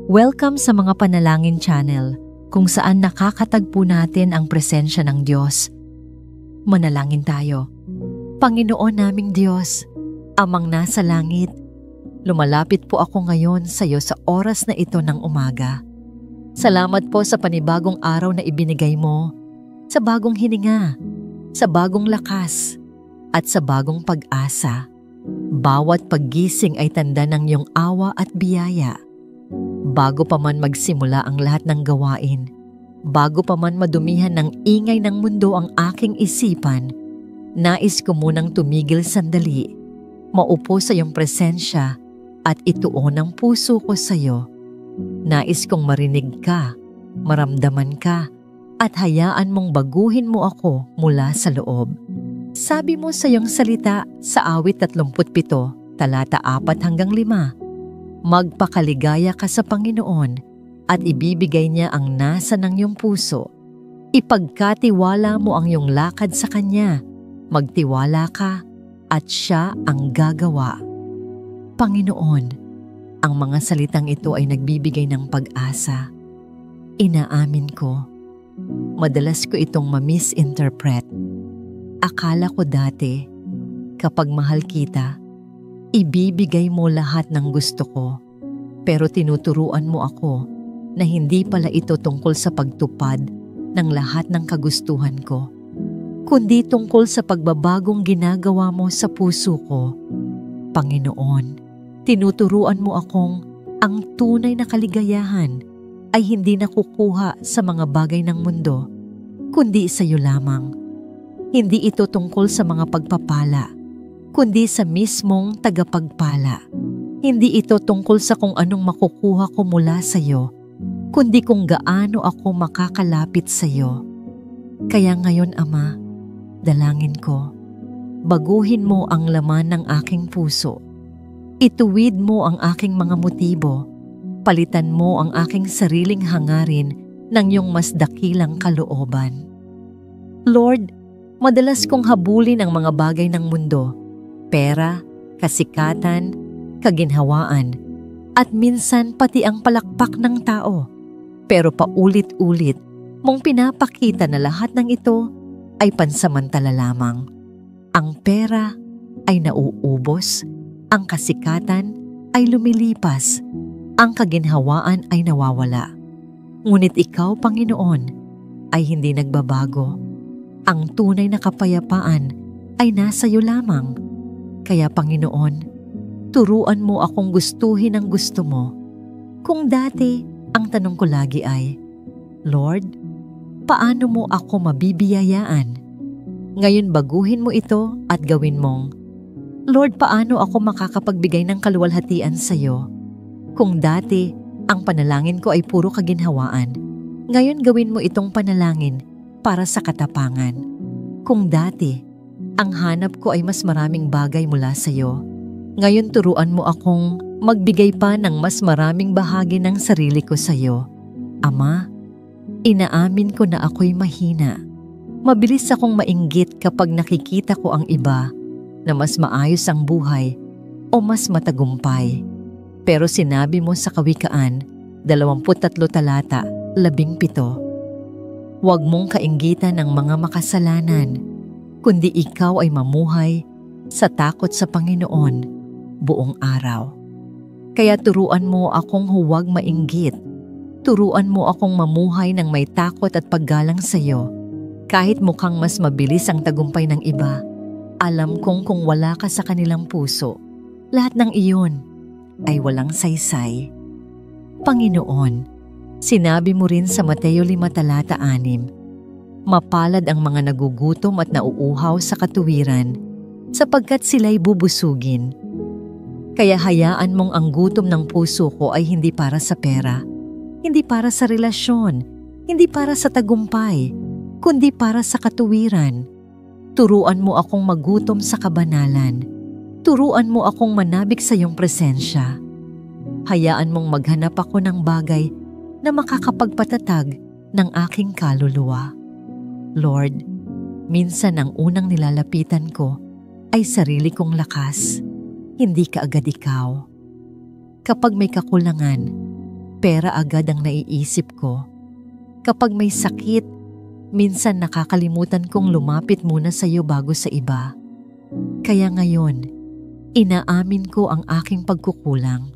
Welcome sa mga panalangin channel kung saan nakakatagpo natin ang presensya ng Diyos. Manalangin tayo. Panginoon naming Diyos, Amang nasa langit, lumalapit po ako ngayon sa iyo sa oras na ito ng umaga. Salamat po sa panibagong araw na ibinigay mo, sa bagong hininga, sa bagong lakas, at sa bagong pag-asa. Bawat paggising ay tanda ng iyong awa at biyaya. Bago pa man magsimula ang lahat ng gawain, bago pa man madumihan ng ingay ng mundo ang aking isipan, nais ko munang tumigil sandali, maupo sa iyong presensya at ituon ang puso ko sa iyo. Nais kong marinig ka, maramdaman ka, at hayaan mong baguhin mo ako mula sa loob. Sabi mo sa iyong salita sa Awit 37, talata 4-5, magpakaligaya ka sa Panginoon at ibibigay niya ang nasa ng iyong puso. Ipagkatiwala mo ang iyong lakad sa Kanya. Magtiwala ka at Siya ang gagawa. Panginoon, ang mga salitang ito ay nagbibigay ng pag-asa. Inaamin ko, madalas ko itong ma-misinterpret. Akala ko dati, kapag mahal kita, ibibigay mo lahat ng gusto ko, pero tinuturuan mo ako na hindi pala ito tungkol sa pagtupad ng lahat ng kagustuhan ko, kundi tungkol sa pagbabagong ginagawa mo sa puso ko. Panginoon, tinuturuan mo akong ang tunay na kaligayahan ay hindi nakukuha sa mga bagay ng mundo, kundi sa iyo lamang. Hindi ito tungkol sa mga pagpapala, kundi sa mismong tagapagpala. Hindi ito tungkol sa kung anong makukuha ko mula sa iyo, kundi kung gaano ako makakalapit sa iyo. Kaya ngayon, Ama, dalangin ko, baguhin mo ang laman ng aking puso. Ituwid mo ang aking mga motibo. Palitan mo ang aking sariling hangarin ng iyong mas dakilang kalooban. Lord, madalas kong habulin ang mga bagay ng mundo, pera, kasikatan, kaginhawaan, at minsan pati ang palakpak ng tao. Pero paulit-ulit mong pinapakita na lahat ng ito ay pansamantala lamang. Ang pera ay nauubos, ang kasikatan ay lumilipas, ang kaginhawaan ay nawawala. Ngunit ikaw, Panginoon, ay hindi nagbabago. Ang tunay na kapayapaan ay nasa iyo lamang. Kaya Panginoon, turuan mo akong gustuhin ang gusto mo. Kung dati, ang tanong ko lagi ay, Lord, paano mo ako mabibiyayaan? Ngayon baguhin mo ito at gawin mong, Lord, paano ako makakapagbigay ng kaluwalhatian sa iyo? Kung dati, ang panalangin ko ay puro kaginhawaan, ngayon gawin mo itong panalangin para sa katapangan. Kung dati, ang hanap ko ay mas maraming bagay mula sa iyo, ngayon turuan mo akong magbigay pa ng mas maraming bahagi ng sarili ko sa iyo. Ama, inaamin ko na ako'y mahina. Mabilis akong mainggit kapag nakikita ko ang iba na mas maayos ang buhay o mas matagumpay. Pero sinabi mo sa Kawikaan, 23 talata 17, huwag mong kainggitan ng mga makasalanan, kundi ikaw ay mamuhay sa takot sa Panginoon buong araw. Kaya turuan mo akong huwag mainggit. Turuan mo akong mamuhay ng may takot at paggalang sa iyo. Kahit mukhang mas mabilis ang tagumpay ng iba, alam kong kung wala ka sa kanilang puso, lahat ng iyon ay walang saysay. Panginoon, sinabi mo rin sa Mateo 5 talata 6, mapalad ang mga nagugutom at nauuhaw sa katuwiran, sapagkat sila'y bubusugin. Kaya hayaan mong ang gutom ng puso ko ay hindi para sa pera, hindi para sa relasyon, hindi para sa tagumpay, kundi para sa katuwiran. Turuan mo akong magutom sa kabanalan. Turuan mo akong manabik sa iyong presensya. Hayaan mong maghanap ako ng bagay na makakapagpatatag ng aking kaluluwa. Lord, minsan ang unang nilalapitan ko ay sarili kong lakas, hindi kaagad ikaw. Kapag may kakulangan, pera agad ang naiisip ko. Kapag may sakit, minsan nakakalimutan kong lumapit muna sa iyo bago sa iba. Kaya ngayon, inaamin ko ang aking pagkukulang.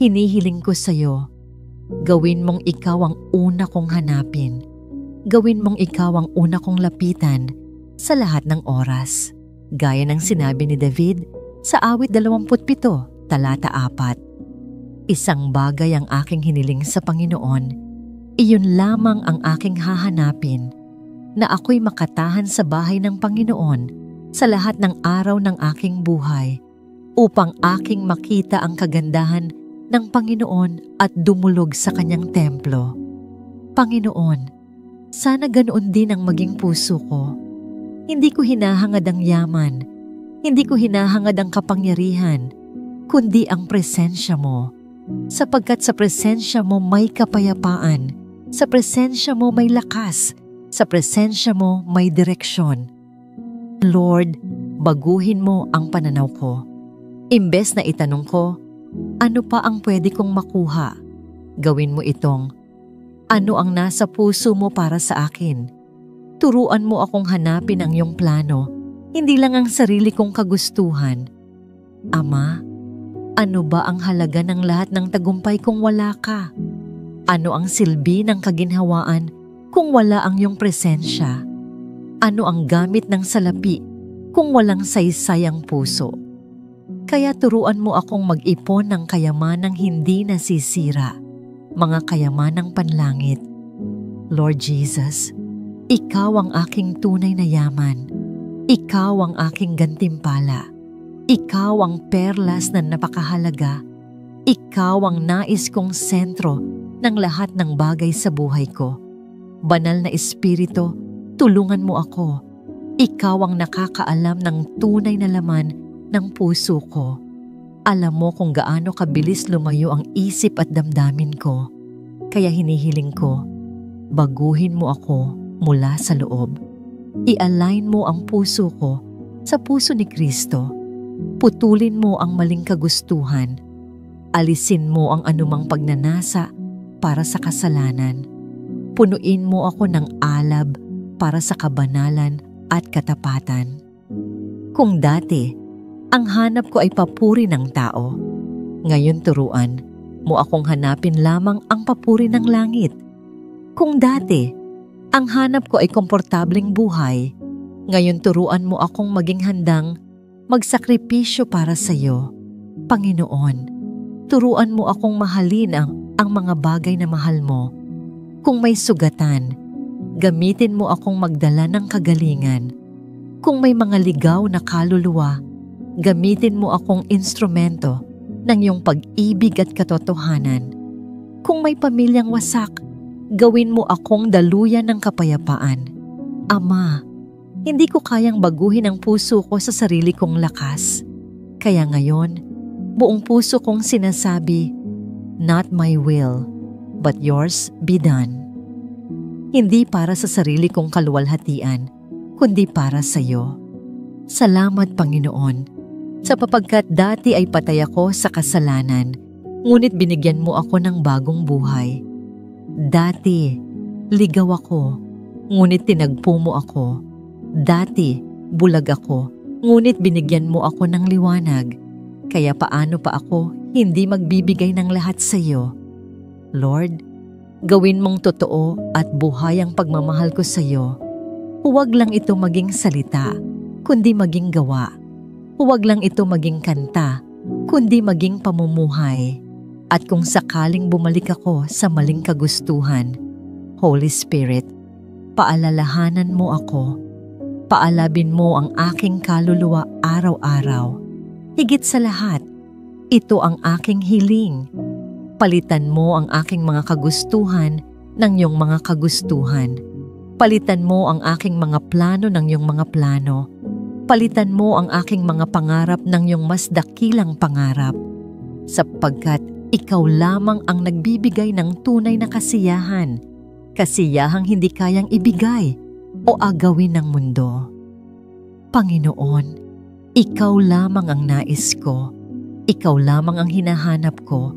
Hinihiling ko sa iyo, gawin mong ikaw ang una kong hanapin. Gawin mong ikaw ang una kong lapitan sa lahat ng oras. Gaya ng sinabi ni David sa awit 27, talata 4. Isang bagay ang aking hiniling sa Panginoon, iyon lamang ang aking hahanapin, na ako'y makatahan sa bahay ng Panginoon sa lahat ng araw ng aking buhay, upang aking makita ang kagandahan ng Panginoon at dumulog sa kanyang templo. Panginoon, sana ganoon din ang maging puso ko. Hindi ko hinahangad ang yaman, hindi ko hinahangad ang kapangyarihan, kundi ang presensya mo. Sapagkat sa presensya mo may kapayapaan, sa presensya mo may lakas, sa presensya mo may direksyon. Lord, baguhin mo ang pananaw ko. Imbes na itanong ko, ano pa ang pwede kong makuha? Gawin mo itong, ano ang nasa puso mo para sa akin? Turuan mo akong hanapin ang iyong plano, hindi lang ang sarili kong kagustuhan. Ama, ano ba ang halaga ng lahat ng tagumpay kung wala ka? Ano ang silbi ng kaginhawaan kung wala ang iyong presensya? Ano ang gamit ng salapi kung walang saysay ang puso? Kaya turuan mo akong mag-ipon ng kayamanang hindi nasisira, mga kayamanang panlangit. Lord Jesus, Ikaw ang aking tunay na yaman. Ikaw ang aking gantimpala. Ikaw ang perlas na napakahalaga. Ikaw ang nais kong sentro ng lahat ng bagay sa buhay ko. Banal na Espiritu, tulungan mo ako. Ikaw ang nakakaalam ng tunay na laman ng puso ko. Alam mo kung gaano kabilis lumayo ang isip at damdamin ko. Kaya hinihiling ko, baguhin mo ako mula sa loob. I-align mo ang puso ko sa puso ni Kristo. Putulin mo ang maling kagustuhan. Alisin mo ang anumang pagnanasa para sa kasalanan. Punuin mo ako ng alab para sa kabanalan at katapatan. Kung dati, ang hanap ko ay papuri ng tao, ngayon turuan mo akong hanapin lamang ang papuri ng langit. Kung dati, ang hanap ko ay komportableng buhay, ngayon turuan mo akong maging handang magsakripisyo para sa iyo. Panginoon, turuan mo akong mahalin ang mga bagay na mahal mo. Kung may sugatan, gamitin mo akong magdala ng kagalingan. Kung may mga ligaw na kaluluwa, gamitin mo akong instrumento ng iyong pag-ibig at katotohanan. Kung may pamilyang wasak, gawin mo akong daluyan ng kapayapaan. Ama, hindi ko kayang baguhin ang puso ko sa sarili kong lakas. Kaya ngayon, buong puso kong sinasabi, not my will, but yours be done. Hindi para sa sarili kong kaluwalhatian, kundi para sa iyo. Salamat, Panginoon, sapagkat dati ay patay ako sa kasalanan, ngunit binigyan mo ako ng bagong buhay. Dati, ligaw ako, ngunit tinagpo mo ako. Dati, bulag ako, ngunit binigyan mo ako ng liwanag. Kaya paano pa ako hindi magbibigay ng lahat sa iyo? Lord, gawin mong totoo at buhay ang pagmamahal ko sa iyo. Huwag lang ito maging salita, kundi maging gawa. Huwag lang ito maging kanta, kundi maging pamumuhay. At kung sakaling bumalik ako sa maling kagustuhan, Holy Spirit, paalalahanan mo ako. Paalabin mo ang aking kaluluwa araw-araw. Higit sa lahat, ito ang aking hiling. Palitan mo ang aking mga kagustuhan ng iyong mga kagustuhan. Palitan mo ang aking mga plano ng iyong mga plano. Palitan mo ang aking mga pangarap ng iyong mas dakilang pangarap. Sapagkat ikaw lamang ang nagbibigay ng tunay na kasiyahan. Kasiyahang hindi kayang ibigay o agawin ng mundo. Panginoon, ikaw lamang ang nais ko. Ikaw lamang ang hinahanap ko.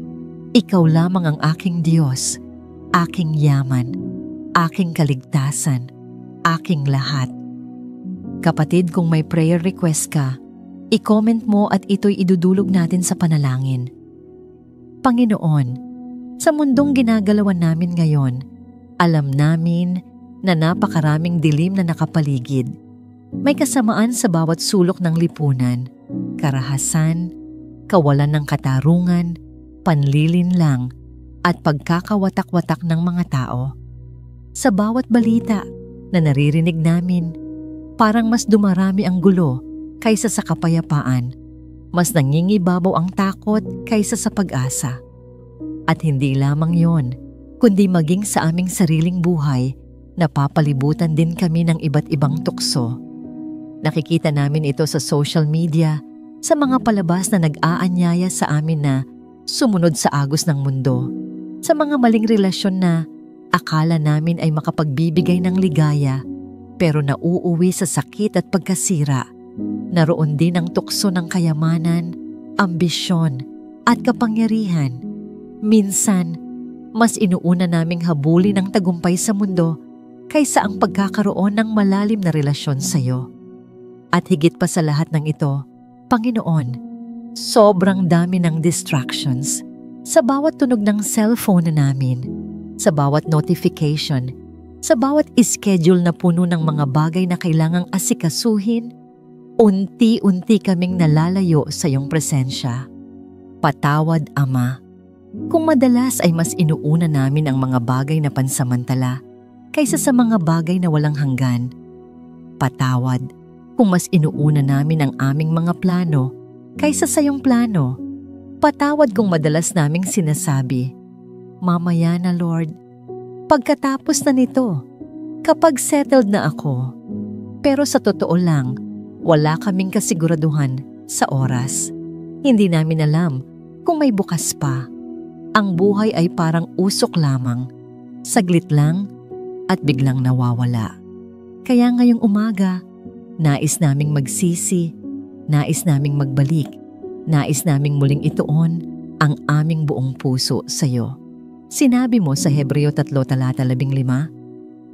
Ikaw lamang ang aking Diyos, aking yaman, aking kaligtasan, aking lahat. Kapatid, kung may prayer request ka, i-comment mo at ito'y idudulog natin sa panalangin. Panginoon, sa mundong ginagalawan namin ngayon, alam namin na napakaraming dilim na nakapaligid. May kasamaan sa bawat sulok ng lipunan, karahasan, kawalan ng katarungan, panlilinlang, at pagkakawatak-watak ng mga tao. Sa bawat balita na naririnig namin, parang mas dumarami ang gulo kaysa sa kapayapaan. Mas nangingibabaw ang takot kaysa sa pag-asa. At hindi lamang yon, kundi maging sa aming sariling buhay, napapalibutan din kami ng iba't ibang tukso. Nakikita namin ito sa social media, sa mga palabas na nag-aanyaya sa amin na sumunod sa agos ng mundo, sa mga maling relasyon na akala namin ay makapagbibigay ng ligaya, pero nauuwi sa sakit at pagkasira. Naroon din ang tukso ng kayamanan, ambisyon, at kapangyarihan. Minsan, mas inuuna naming habulin ang tagumpay sa mundo kaysa ang pagkakaroon ng malalim na relasyon sa iyo. At higit pa sa lahat ng ito, Panginoon, sobrang dami ng distractions sa bawat tunog ng cellphone namin, sa bawat notification, sa bawat schedule na puno ng mga bagay na kailangang asikasuhin. Unti-unti kaming nalalayo sa iyong presensya. Patawad, Ama, kung madalas ay mas inuuna namin ang mga bagay na pansamantala kaysa sa mga bagay na walang hanggan. Patawad kung mas inuuna namin ang aming mga plano kaysa sa iyong plano. Patawad kung madalas naming sinasabi, "Mamaya na, Lord, pagkatapos na nito, kapag settled na ako." Pero sa totoo lang, wala kaming kasiguraduhan sa oras. Hindi namin alam kung may bukas pa. Ang buhay ay parang usok lamang, saglit lang at biglang nawawala. Kaya ngayong umaga, nais naming magsisi, nais naming magbalik, nais naming muling ituon ang aming buong puso sa iyo. Sinabi mo sa Hebreo 3:15,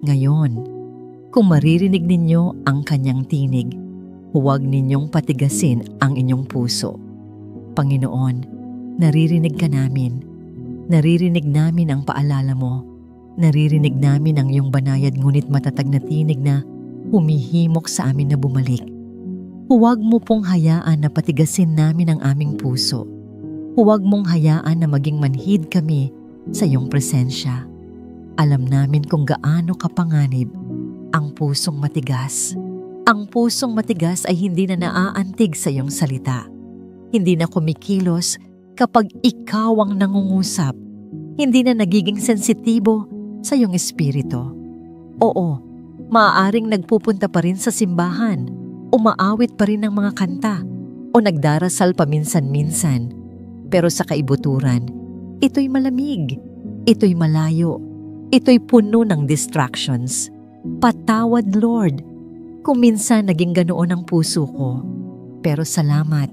"Ngayon, kung maririnig ninyo ang kanyang tinig, huwag ninyong patigasin ang inyong puso." Panginoon, naririnig ka namin. Naririnig namin ang paalala mo. Naririnig namin ang iyong banayad ngunit matatag na tinig na humihimok sa amin na bumalik. Huwag mo pong hayaan na patigasin namin ang aming puso. Huwag mong hayaan na maging manhid kami sa iyong presensya. Alam namin kung gaano kapanganib ang pusong matigas. Ang pusong matigas ay hindi na naaantig sa iyong salita. Hindi na kumikilos kapag ikaw ang nangungusap. Hindi na nagiging sensitibo sa iyong espiritu. Oo, maaaring nagpupunta pa rin sa simbahan, umaawit pa rin ng mga kanta, o nagdarasal paminsan-minsan. Pero sa kaibuturan, ito'y malamig, ito'y malayo, ito'y puno ng distractions. Patawad, Lord, kung minsan naging ganoon ang puso ko. Pero salamat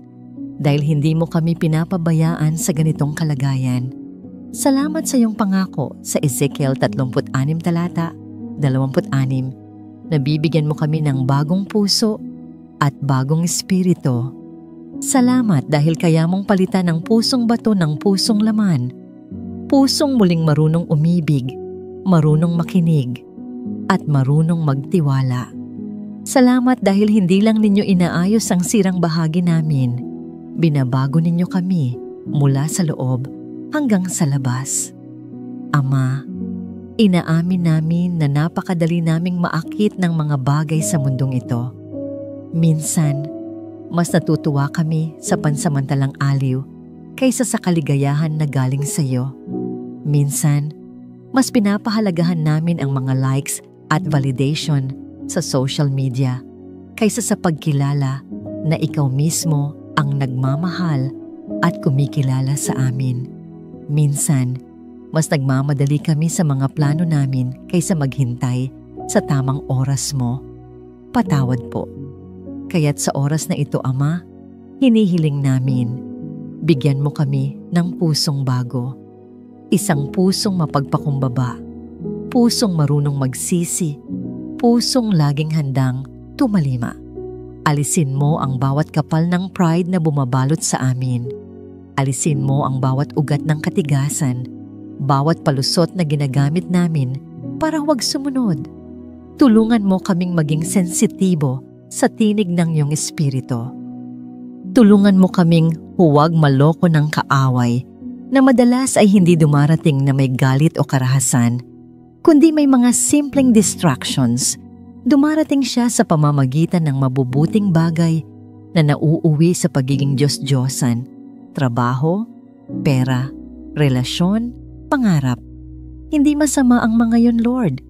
dahil hindi mo kami pinapabayaan sa ganitong kalagayan. Salamat sa iyong pangako sa Ezekiel 36:26 na bibigyan mo kami ng bagong puso at bagong espiritu. Salamat dahil kaya mong palitan ng pusong bato ng pusong laman. Pusong muling marunong umibig, marunong makinig, at marunong magtiwala. Salamat dahil hindi lang ninyo inaayos ang sirang bahagi namin. Binabago ninyo kami mula sa loob hanggang sa labas. Ama, inaamin namin na napakadali naming maakit ng mga bagay sa mundong ito. Minsan, mas natutuwa kami sa pansamantalang aliw kaysa sa kaligayahan na galing sa iyo. Minsan, mas pinapahalagahan namin ang mga likes at validation sa social media kaysa sa pagkilala na ikaw mismo ang nagmamahal at kumikilala sa amin. Minsan, mas nagmamadali kami sa mga plano namin kaysa maghintay sa tamang oras mo. Patawad po. Kaya't sa oras na ito, Ama, hinihiling namin, bigyan mo kami ng pusong bago, Isang pusong mapagpakumbaba, pusong marunong magsisi, pusong laging handang tumalima. Alisin mo ang bawat kapal ng pride na bumabalot sa amin. Alisin mo ang bawat ugat ng katigasan, bawat palusot na ginagamit namin para huwag sumunod. Tulungan mo kaming maging sensitibo sa tinig ng iyong espiritu. Tulungan mo kaming huwag maloko ng kaaway na madalas ay hindi dumarating na may galit o karahasan, kundi may mga simpleng distractions. Dumarating siya sa pamamagitan ng mabubuting bagay na nauuwi sa pagiging Diyos-Diyosan, trabaho, pera, relasyon, pangarap. Hindi masama ang mga yon, Lord.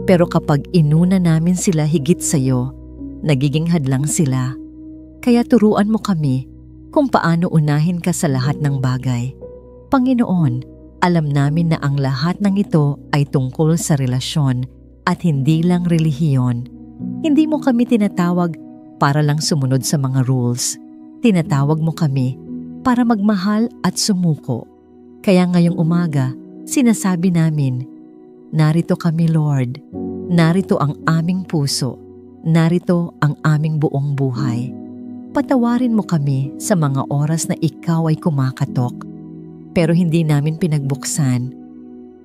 Pero kapag inuna namin sila higit sa iyo, nagiging hadlang sila. Kaya turuan mo kami kung paano unahin ka sa lahat ng bagay. Panginoon, alam namin na ang lahat ng ito ay tungkol sa relasyon at hindi lang relihiyon. Hindi mo kami tinatawag para lang sumunod sa mga rules. Tinatawag mo kami para magmahal at sumuko. Kaya ngayong umaga, sinasabi namin, narito kami, Lord. Narito ang aming puso. Narito ang aming buong buhay. Patawarin mo kami sa mga oras na ikaw ay kumakatok, pero hindi namin pinagbuksan.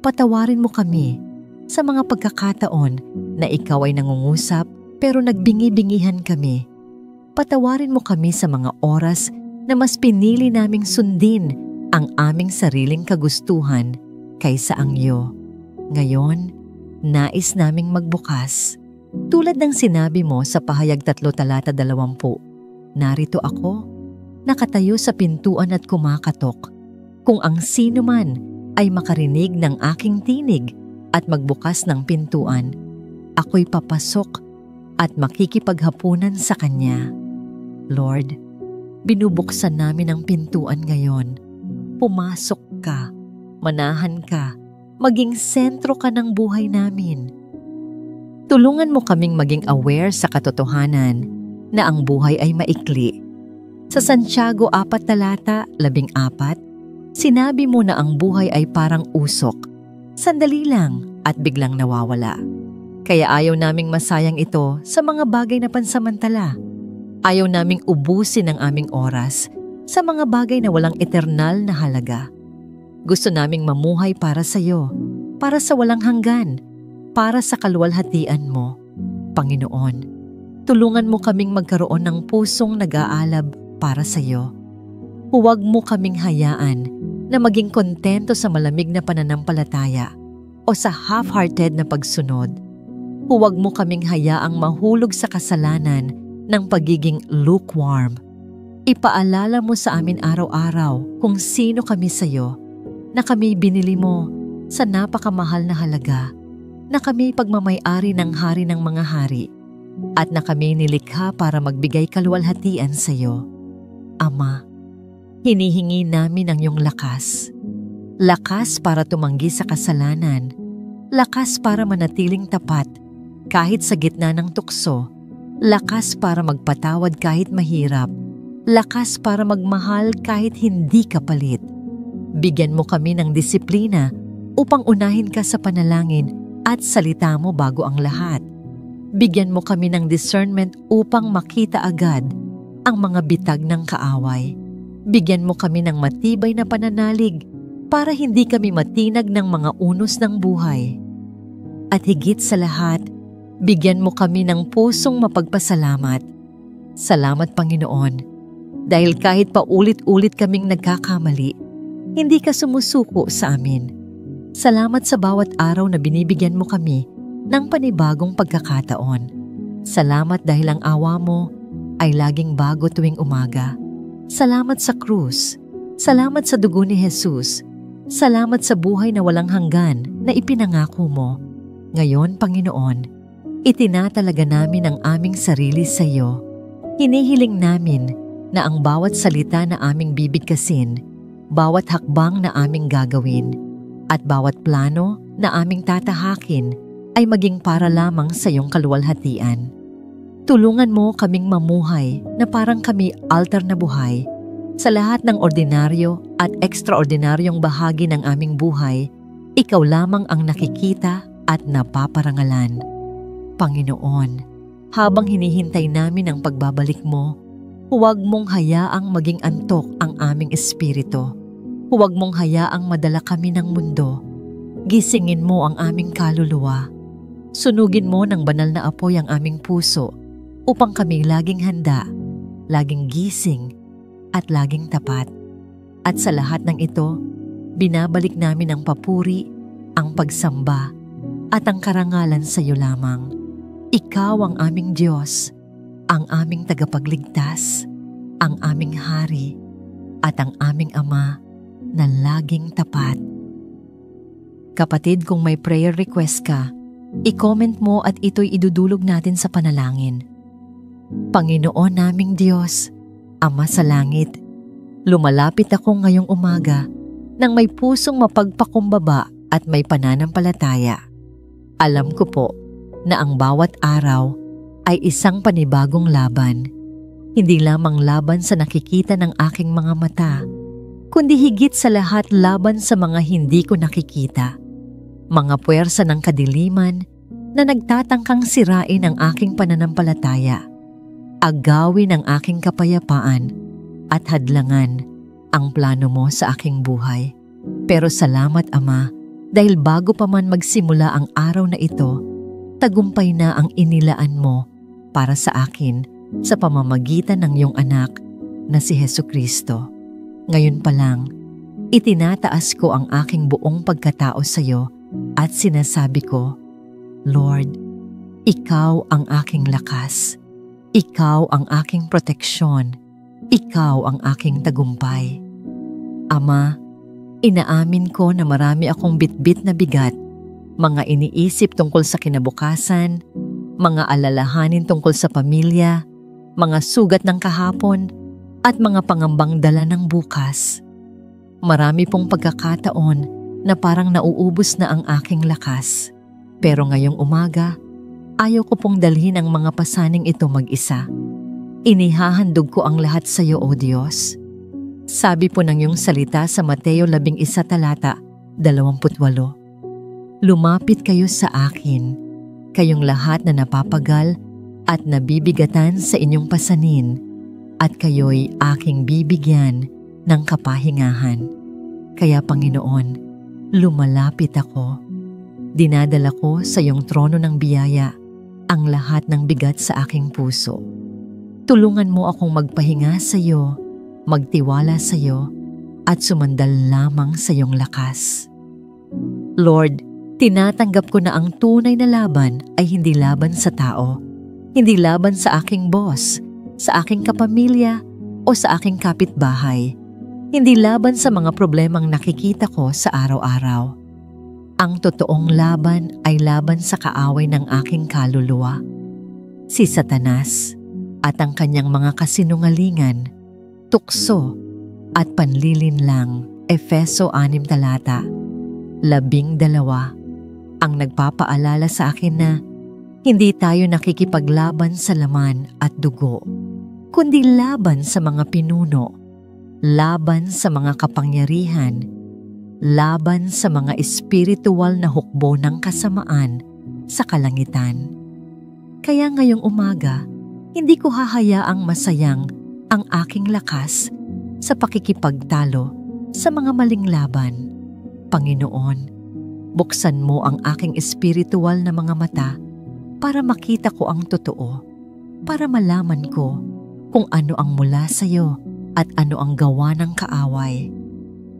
Patawarin mo kami sa mga pagkakataon na ikaw ay nangungusap pero nagbingi-bingihan kami. Patawarin mo kami sa mga oras na mas pinili naming sundin ang aming sariling kagustuhan kaysa ang iyo. Ngayon, nais naming magbukas. Tulad ng sinabi mo sa Pahayag 3:20, narito ako, nakatayo sa pintuan at kumakatok. Kung ang sino man ay makarinig ng aking tinig at magbukas ng pintuan, ako'y papasok at makikipaghapunan sa kanya. Lord, binubuksan namin ang pintuan ngayon. Pumasok ka, manahan ka, maging sentro ka ng buhay namin. Tulungan mo kaming maging aware sa katotohanan na ang buhay ay maikli. Sa Santiago 4:14, sinabi mo na ang buhay ay parang usok. Sandali lang at biglang nawawala. Kaya ayaw naming masayang ito sa mga bagay na pansamantala. Ayaw naming ubusin ang aming oras sa mga bagay na walang eternal na halaga. Gusto naming mamuhay para sa iyo, para sa walang hanggan, para sa kaluwalhatian mo. Panginoon, tulungan mo kaming magkaroon ng pusong nag-aalab para sa iyo. Huwag mo kaming hayaan na maging kontento sa malamig na pananampalataya o sa half-hearted na pagsunod. Huwag mo kaming hayaang mahulog sa kasalanan ng pagiging lukewarm. Ipaalala mo sa amin araw-araw kung sino kami sa iyo, na kami binili mo sa napakamahal na halaga, na kami pagmamay-ari ng hari ng mga hari, at na kami nilikha para magbigay kaluwalhatian sa iyo. Ama, hinihingi namin ang iyong lakas. Lakas para tumanggi sa kasalanan. Lakas para manatiling tapat kahit sa gitna ng tukso. Lakas para magpatawad kahit mahirap. Lakas para magmahal kahit hindi kapalit. Bigyan mo kami ng disiplina upang unahin ka sa panalangin at salita mo bago ang lahat. Bigyan mo kami ng discernment upang makita agad ang mga bitag ng kaaway. Bigyan mo kami ng matibay na pananalig para hindi kami matinag ng mga unos ng buhay. At higit sa lahat, bigyan mo kami ng pusong mapagpasalamat. Salamat, Panginoon, dahil kahit paulit-ulit kaming nagkakamali, hindi ka sumusuko sa amin. Salamat sa bawat araw na binibigyan mo kami ng panibagong pagkakataon. Salamat dahil ang awa mo ay laging bago tuwing umaga. Salamat sa krus. Salamat sa dugo ni Jesus. Salamat sa buhay na walang hanggan na ipinangako mo. Ngayon, Panginoon, itinatalaga namin ang aming sarili sa iyo. Hinihiling namin na ang bawat salita na aming bibigkasin, bawat hakbang na aming gagawin, at bawat plano na aming tatahakin ay maging para lamang sa iyong kaluwalhatian. Tulungan mo kaming mamuhay na parang kami altar na buhay, Sa lahat ng ordinaryo at ekstraordinaryong bahagi ng aming buhay, Ikaw lamang ang nakikita at napaparangalan. Panginoon, habang hinihintay namin ang pagbabalik mo, huwag mong hayaang maging antok ang aming espiritu. Huwag mong hayaang madala kami ng mundo. Gisingin mo ang aming kaluluwa. Sunugin mo ng banal na apoy ang aming puso upang kami laging handa, laging gising, at laging tapat. At sa lahat ng ito, binabalik namin ang papuri, ang pagsamba, at ang karangalan sa iyo lamang. Ikaw ang aming Diyos, ang aming tagapagligtas, ang aming Hari, at ang aming Ama na laging tapat. Kapatid, kung may prayer request ka, i-comment mo at ito'y idudulog natin sa panalangin. Panginoon naming Diyos, Ama sa langit, lumalapit ako ngayong umaga nang may pusong mapagpakumbaba at may pananampalataya. Alam ko po na ang bawat araw ay isang panibagong laban. Hindi lamang laban sa nakikita ng aking mga mata, kundi higit sa lahat laban sa mga hindi ko nakikita. Mga puwersa ng kadiliman na nagtatangkang sirain ang aking pananampalataya, agawin ang aking kapayapaan at hadlangan ang plano mo sa aking buhay. Pero salamat Ama, dahil bago pa man magsimula ang araw na ito, tagumpay na ang inilaan mo para sa akin sa pamamagitan ng iyong anak na si Hesukristo. Ngayon pa lang, itinataas ko ang aking buong pagkatao sa iyo at sinasabi ko, Lord, Ikaw ang aking lakas. Ikaw ang aking proteksyon. Ikaw ang aking tagumpay. Ama, inaamin ko na marami akong bitbit na bigat, mga iniisip tungkol sa kinabukasan, mga alalahanin tungkol sa pamilya, mga sugat ng kahapon, at mga pangambang dala ng bukas. Marami pong pagkakataon na parang nauubos na ang aking lakas. Pero ngayong umaga, ayaw ko pong dalhin ang mga pasaning ito mag-isa. Inihahandog ko ang lahat sa iyo, O Diyos. Sabi po ng iyong salita sa Mateo 11 talata 28, lumapit kayo sa akin, kayong lahat na napapagal at nabibigatan sa inyong pasanin, at kayo'y aking bibigyan ng kapahingahan. Kaya Panginoon, lumalapit ako. Dinadala ko sa iyong trono ng biyaya ang lahat ng bigat sa aking puso. Tulungan mo akong magpahinga sa iyo, magtiwala sa iyo, at sumandal lamang sa iyong lakas. Lord, tinatanggap ko na ang tunay na laban ay hindi laban sa tao, hindi laban sa aking boss, sa aking kapamilya, o sa aking kapitbahay. Hindi laban sa mga problemang nakikita ko sa araw-araw. Ang totoong laban ay laban sa kaaway ng aking kaluluwa, si Satanas at ang kanyang mga kasinungalingan, tukso at panlilinlang. Efeso 6 talata 12 ang nagpapaalala sa akin na hindi tayo nakikipaglaban sa laman at dugo, kundi laban sa mga pinuno, laban sa mga kapangyarihan, laban sa mga espiritual na hukbo ng kasamaan sa kalangitan. Kaya ngayong umaga, hindi ko hahayaang masayang ang aking lakas sa pakikipagtalo sa mga maling laban. Panginoon, buksan mo ang aking espiritual na mga mata para makita ko ang totoo, para malaman ko kung ano ang mula sa iyo at ano ang gawa ng kaaway.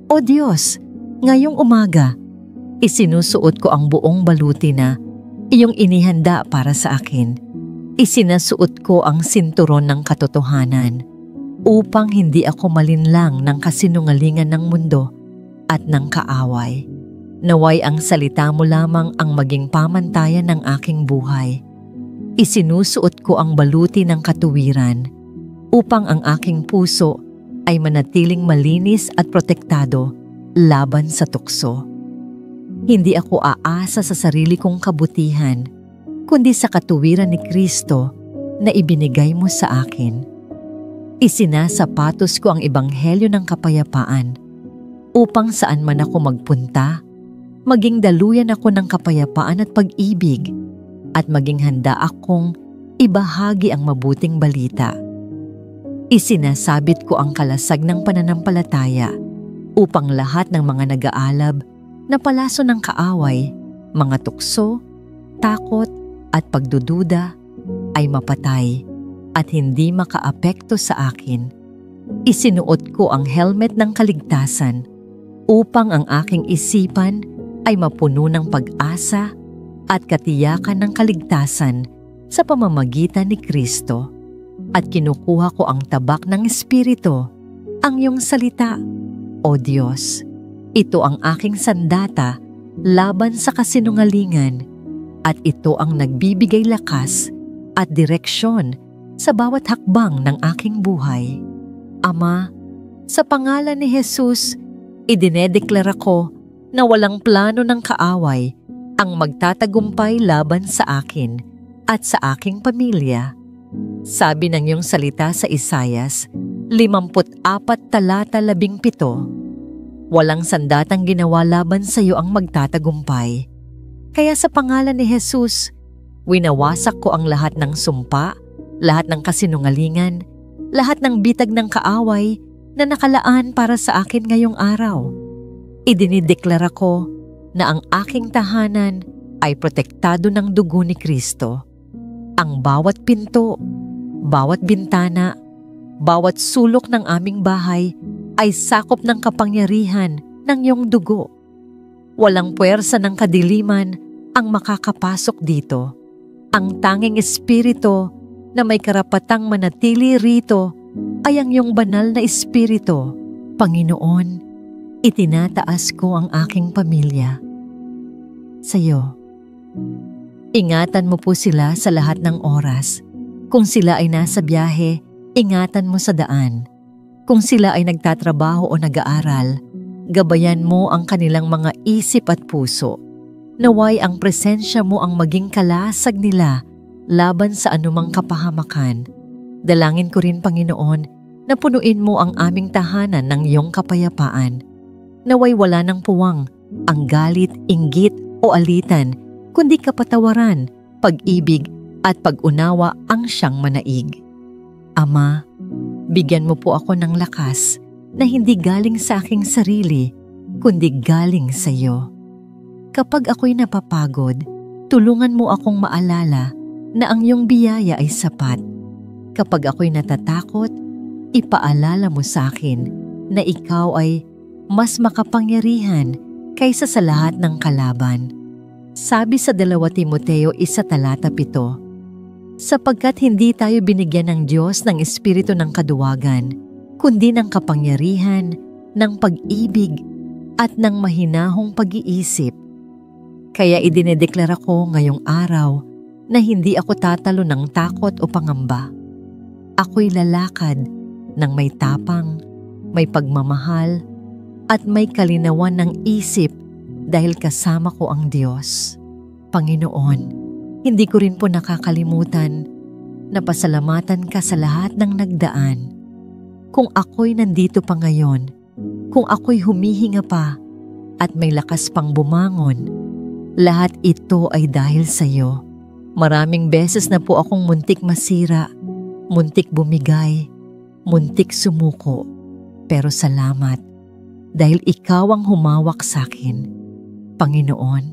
O Diyos, ngayong umaga, isinusuot ko ang buong baluti na iyong inihanda para sa akin. Isinasuot ko ang sinturon ng katotohanan upang hindi ako malinlang ng kasinungalingan ng mundo at ng kaaway. Naway ang salita mo lamang ang maging pamantayan ng aking buhay. Isinusuot ko ang baluti ng katuwiran upang ang aking puso ay manatiling malinis at protektado laban sa tukso. Hindi ako aasa sa sarili kong kabutihan, kundi sa katuwiran ni Kristo na ibinigay mo sa akin. Isinasapatos ko ang ebanghelyo ng kapayapaan upang saan man ako magpunta, maging daluyan ako ng kapayapaan at pag-ibig at maging handa akong ibahagi ang mabuting balita. Isinasabit ko ang kalasag ng pananampalataya upang lahat ng mga nag-aalab na palaso ng kaaway, mga tukso, takot at pagdududa ay mapatay at hindi makaapekto sa akin. Isinuot ko ang helmet ng kaligtasan upang ang aking isipan ay mapuno ng pag-asa at katiyakan ng kaligtasan sa pamamagitan ni Kristo. At kinukuha ko ang tabak ng Espiritu, ang iyong salita, O Diyos. Ito ang aking sandata laban sa kasinungalingan at ito ang nagbibigay lakas at direksyon sa bawat hakbang ng aking buhay. Ama, sa pangalan ni Jesus, idinedeklara ko na walang plano ng kaaway ang magtatagumpay laban sa akin at sa aking pamilya. Sabi ng iyong salita sa Isayas 54 talata 17, walang sandatang ginawa laban sa iyo ang magtatagumpay. Kaya sa pangalan ni Jesus, winawasak ko ang lahat ng sumpa, lahat ng kasinungalingan, lahat ng bitag ng kaaway na nakalaan para sa akin ngayong araw. Idinideklara ko na ang aking tahanan ay protektado ng dugo ni Kristo. Ang bawat pinto, bawat bintana, bawat sulok ng aming bahay ay sakop ng kapangyarihan ng iyong dugo. Walang puwersa ng kadiliman ang makakapasok dito. Ang tanging espiritu na may karapatang manatili rito ay ang iyong banal na espiritu. Panginoon, itinataas ko ang aking pamilya sa iyo. Ingatan mo po sila sa lahat ng oras. Kung sila ay nasa biyahe, ingatan mo sa daan. Kung sila ay nagtatrabaho o nag-aaral, gabayan mo ang kanilang mga isip at puso. Naway ang presensya mo ang maging kalasag nila laban sa anumang kapahamakan. Dalangin ko rin, Panginoon, na punuin mo ang aming tahanan ng iyong kapayapaan. Naway wala ng puwang, ang galit, inggit o alitan, kundi kapatawaran, pag-ibig at pag-unawa ang siyang manaig. Ama, bigyan mo po ako ng lakas na hindi galing sa aking sarili, kundi galing sa iyo. Kapag ako'y napapagod, tulungan mo akong maalala na ang iyong biyaya ay sapat. Kapag ako'y natatakot, ipaalala mo sa akin na ikaw ay mas makapangyarihan kaysa sa lahat ng kalaban. Sabi sa 2 Timoteo 1 talata 7, sapagkat hindi tayo binigyan ng Diyos ng espiritu ng kaduwagan, kundi ng kapangyarihan, ng pag-ibig, at ng mahinahong pag-iisip. Kaya idinedeklara ko ngayong araw na hindi ako tatalo ng takot o pangamba. Ako'y lalakad ng may tapang, may pagmamahal, at may kalinawan ng isip dahil kasama ko ang Diyos. Panginoon, hindi ko rin po nakakalimutan na pasalamatan ka sa lahat ng nagdaan. Kung ako'y nandito pa ngayon, kung ako'y humihinga pa at may lakas pang bumangon, lahat ito ay dahil sa iyo. Maraming beses na po akong muntik masira, muntik bumigay, muntik sumuko. Pero salamat dahil ikaw ang humawak sa akin. Panginoon,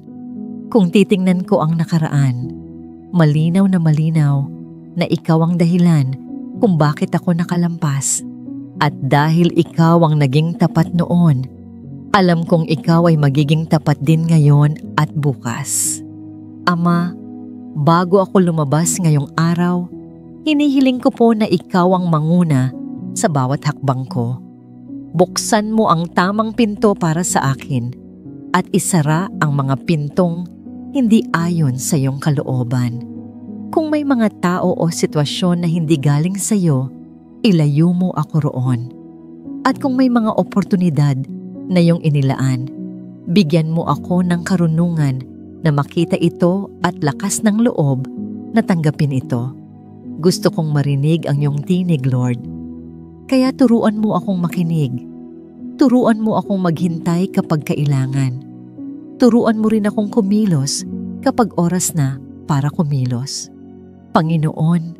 kung titingnan ko ang nakaraan, malinaw na ikaw ang dahilan kung bakit ako nakalampas. At dahil ikaw ang naging tapat noon, alam kong ikaw ay magiging tapat din ngayon at bukas. Ama, bago ako lumabas ngayong araw, hinihiling ko po na ikaw ang manguna sa bawat hakbang ko. Buksan mo ang tamang pinto para sa akin at isara ang mga pintong hindi ayon sa iyong kalooban. Kung may mga tao o sitwasyon na hindi galing sa iyo, ilayo mo ako roon. At kung may mga oportunidad na iyong inilaan, bigyan mo ako ng karunungan na makita ito at lakas ng loob na tanggapin ito. Gusto kong marinig ang iyong tinig, Lord. Kaya turuan mo akong makinig. Turuan mo akong maghintay kapag kailangan. Turuan mo rin akong kumilos kapag oras na para kumilos. Panginoon,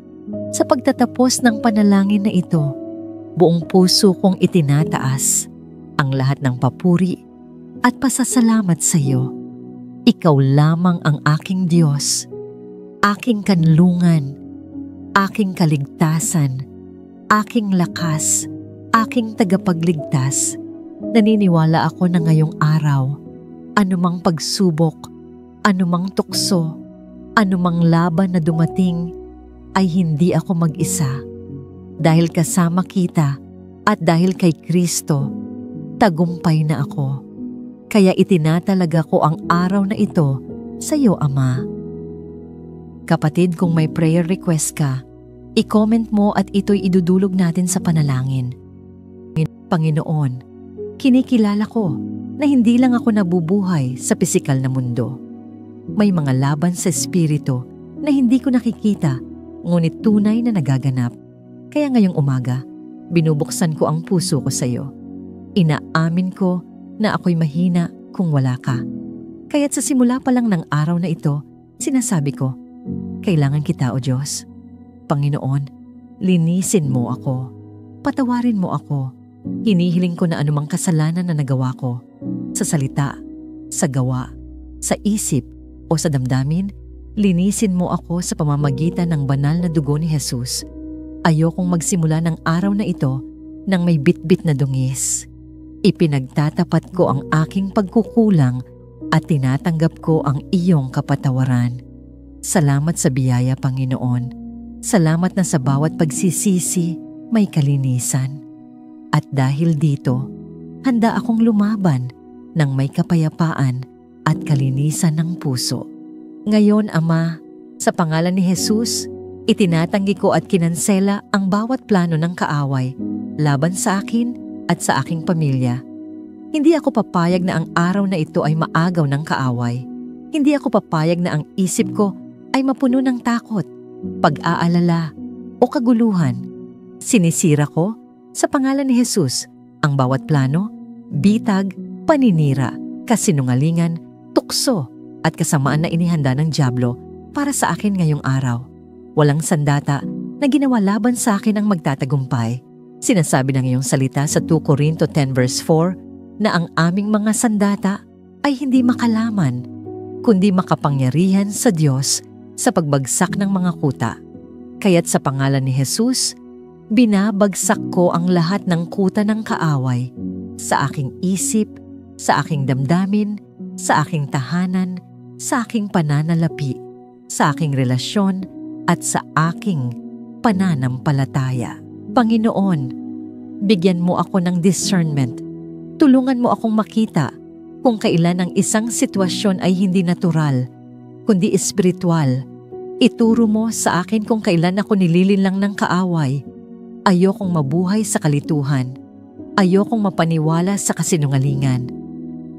sa pagtatapos ng panalangin na ito, buong puso kong itinataas ang lahat ng papuri at pasasalamat sa iyo. Ikaw lamang ang aking Diyos, aking kanlungan, aking kaligtasan, aking lakas, aking tagapagligtas. Naniniwala ako na ngayong araw, anumang pagsubok, anumang tukso, anumang laban na dumating, ay hindi ako mag-isa. Dahil kasama kita at dahil kay Kristo, tagumpay na ako. Kaya itinatalaga ko ang araw na ito sa iyo, Ama. Kapatid, kung may prayer request ka, i-comment mo at ito'y idudulog natin sa panalangin. Panginoon, kinikilala ko na hindi lang ako nabubuhay sa pisikal na mundo. May mga laban sa espiritu na hindi ko nakikita, ngunit tunay na nagaganap. Kaya ngayong umaga, binubuksan ko ang puso ko sa iyo. Inaamin ko na ako'y mahina kung wala ka. Kaya't sa simula pa lang ng araw na ito, sinasabi ko, kailangan kita, O Diyos. Panginoon, linisin mo ako. Patawarin mo ako. Hinihiling ko na anumang kasalanan na nagawa ko, sa salita, sa gawa, sa isip, o sa damdamin, linisin mo ako sa pamamagitan ng banal na dugo ni Jesus. Ayokong magsimula ng araw na ito nang may bitbit na dungis. Ipinagtatapat ko ang aking pagkukulang at tinatanggap ko ang iyong kapatawaran. Salamat sa biyaya, Panginoon. Salamat na sa bawat pagsisisi may kalinisan. At dahil dito, handa akong lumaban ng may kapayapaan at kalinisan ng puso. Ngayon, Ama, sa pangalan ni Jesus, itinatanggi ko at kinansela ang bawat plano ng kaaway laban sa akin at sa aking pamilya. Hindi ako papayag na ang araw na ito ay maagaw ng kaaway. Hindi ako papayag na ang isip ko ay mapuno ng takot, pag-aalala o kaguluhan. Sinisira ko sa pangalan ni Jesus ang bawat plano, bitag, paninira, kasinungalingan, tukso at kasamaan na inihanda ng dyablo para sa akin ngayong araw. Walang sandata na ginawa laban sa akin ang magtatagumpay. Sinasabi ng iyong salita sa 2 Corinto 10 verse 4 na ang aming mga sandata ay hindi makalaman, kundi makapangyarihan sa Diyos sa pagbagsak ng mga kuta. Kaya't sa pangalan ni Jesus, binabagsak ko ang lahat ng kuta ng kaaway sa aking isip, sa aking damdamin, sa aking tahanan, sa aking pananalapi, sa aking relasyon, at sa aking pananampalataya. Panginoon, bigyan mo ako ng discernment. Tulungan mo akong makita kung kailan ang isang sitwasyon ay hindi natural, kundi espiritual. Ituro mo sa akin kung kailan ako nililinlang ng kaaway. Ayokong mabuhay sa kalituhan. Ayokong mapaniwala sa kasinungalingan.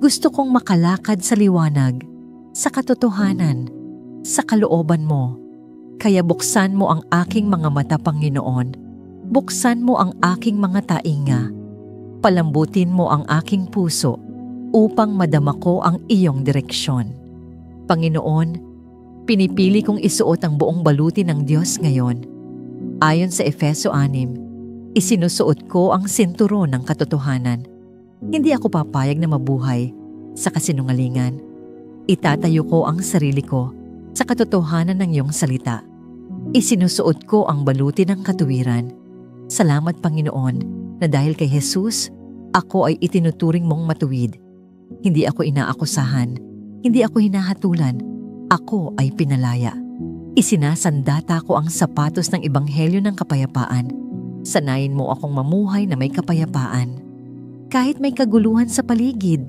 Gusto kong makalakad sa liwanag, sa katotohanan, sa kalooban mo. Kaya buksan mo ang aking mga mata, Panginoon. Buksan mo ang aking mga tainga. Palambutin mo ang aking puso upang madama ko ang iyong direksyon. Panginoon, pinipili kong isuot ang buong baluti ng Diyos ngayon. Ayon sa Efeso 6, isinusuot ko ang sinturon ng katotohanan. Hindi ako papayag na mabuhay sa kasinungalingan. Itatayo ko ang sarili ko sa katotohanan ng iyong salita. Isinusuot ko ang baluti ng katuwiran. Salamat, Panginoon, na dahil kay Jesus, ako ay itinuturing mong matuwid. Hindi ako inaakusahan, hindi ako hinahatulan, ako ay pinalaya. Isinasandata ko ang sapatos ng ebanghelyo ng kapayapaan. Sanayin mo akong mamuhay na may kapayapaan. Kahit may kaguluhan sa paligid,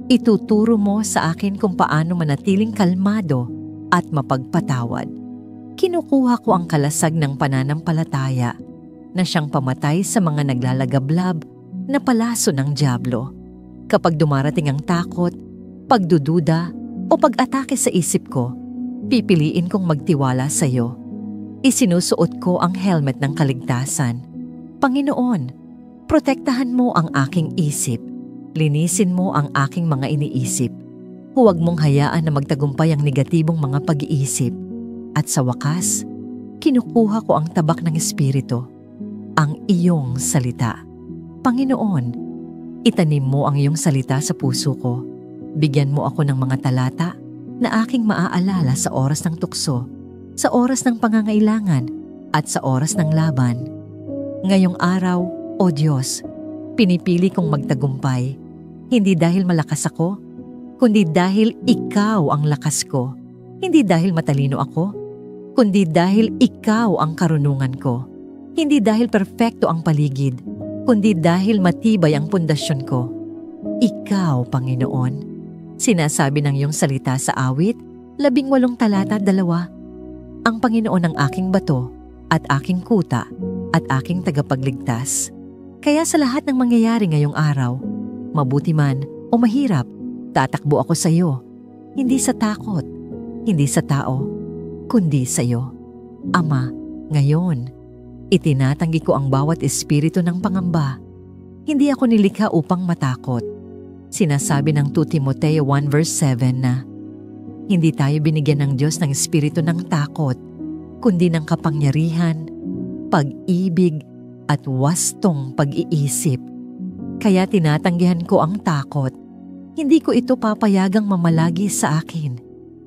ituturo mo sa akin kung paano manatiling kalmado at mapagpatawad. Kinukuha ko ang kalasag ng pananampalataya na siyang pamatay sa mga naglalagablab na palaso ng dyablo. Kapag dumarating ang takot, pagdududa o pag-atake sa isip ko, pipiliin kong magtiwala sa iyo. Isinusuot ko ang helmet ng kaligtasan. Panginoon, Protektahan mo ang aking isip. Linisin mo ang aking mga iniisip. Huwag mong hayaan na magtagumpay ang negatibong mga pag-iisip. At sa wakas, kinukuha ko ang tabak ng Espiritu, ang iyong salita. Panginoon, itanim mo ang iyong salita sa puso ko. Bigyan mo ako ng mga talata na aking maaalala sa oras ng tukso, sa oras ng pangangailangan, at sa oras ng laban. Ngayong araw, O Diyos, pinipili kong magtagumpay, hindi dahil malakas ako, kundi dahil Ikaw ang lakas ko. Hindi dahil matalino ako, kundi dahil Ikaw ang karunungan ko. Hindi dahil perpekto ang paligid, kundi dahil matibay ang pundasyon ko. Ikaw, Panginoon. Sinasabi ng iyong salita sa awit, 18 talata 2. Ang Panginoon ang aking bato, at aking kuta, at aking tagapagligtas. Kaya sa lahat ng mangyayari ngayong araw, mabuti man o mahirap, tatakbo ako sa iyo, hindi sa takot, hindi sa tao, kundi sa iyo. Ama, ngayon, itinatanggi ko ang bawat espiritu ng pangamba. Hindi ako nilikha upang matakot. Sinasabi ng 2 Timoteo 1 verse 7 na, hindi tayo binigyan ng Diyos ng espiritu ng takot, kundi ng kapangyarihan, pag-ibig, at wastong pag-iisip. Kaya tinatanggihan ko ang takot. Hindi ko ito papayagang mamalagi sa akin.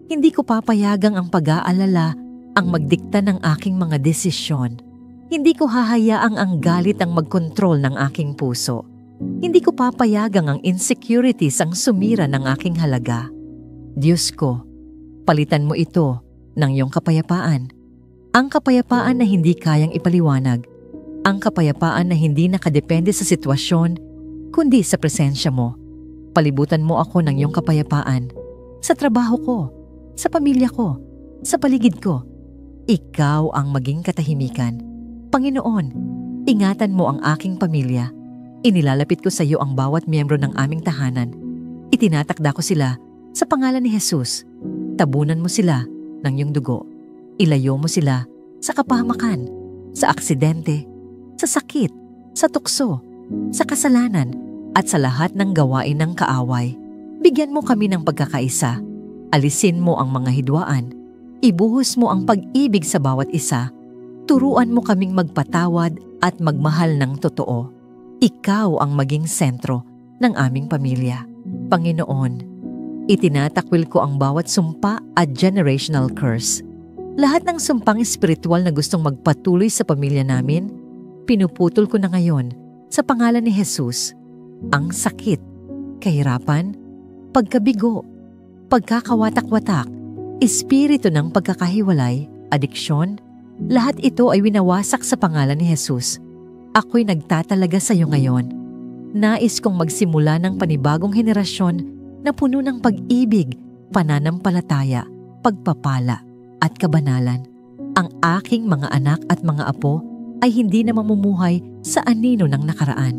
Hindi ko papayagang ang pag-aalala ang magdikta ng aking mga desisyon. Hindi ko hahayaang ang galit ang magkontrol ng aking puso. Hindi ko papayagang ang insecurities ang sumira ng aking halaga. Diyos ko, palitan mo ito ng iyong kapayapaan. Ang kapayapaan na hindi kayang ipaliwanag. Ang kapayapaan na hindi nakadepende sa sitwasyon, kundi sa presensya mo. Palibutan mo ako ng iyong kapayapaan. Sa trabaho ko, sa pamilya ko, sa paligid ko. Ikaw ang maging katahimikan. Panginoon, ingatan mo ang aking pamilya. Inilalapit ko sa iyo ang bawat miyembro ng aming tahanan. Itinatakda ko sila sa pangalan ni Jesus. Tabunan mo sila ng iyong dugo. Ilayo mo sila sa kapahamakan, sa aksidente, sa sakit, sa tukso, sa kasalanan, at sa lahat ng gawain ng kaaway. Bigyan mo kami ng pagkakaisa. Alisin mo ang mga hidwaan. Ibuhos mo ang pag-ibig sa bawat isa. Turuan mo kaming magpatawad at magmahal ng totoo. Ikaw ang maging sentro ng aming pamilya. Panginoon, itinatakwil ko ang bawat sumpa at generational curse. Lahat ng sumpang espiritual na gustong magpatuloy sa pamilya namin, pinuputol ko na ngayon sa pangalan ni Jesus. Ang sakit, kahirapan, pagkabigo, pagkakawatak-watak, espiritu ng pagkakahiwalay, adiksyon, lahat ito ay winawasak sa pangalan ni Jesus. Ako'y nagtatalaga sa iyo ngayon. Nais kong magsimula ng panibagong henerasyon na puno ng pag-ibig, pananampalataya, pagpapala, at kabanalan. Ang aking mga anak at mga apo ay hindi na mamumuhay sa anino ng nakaraan.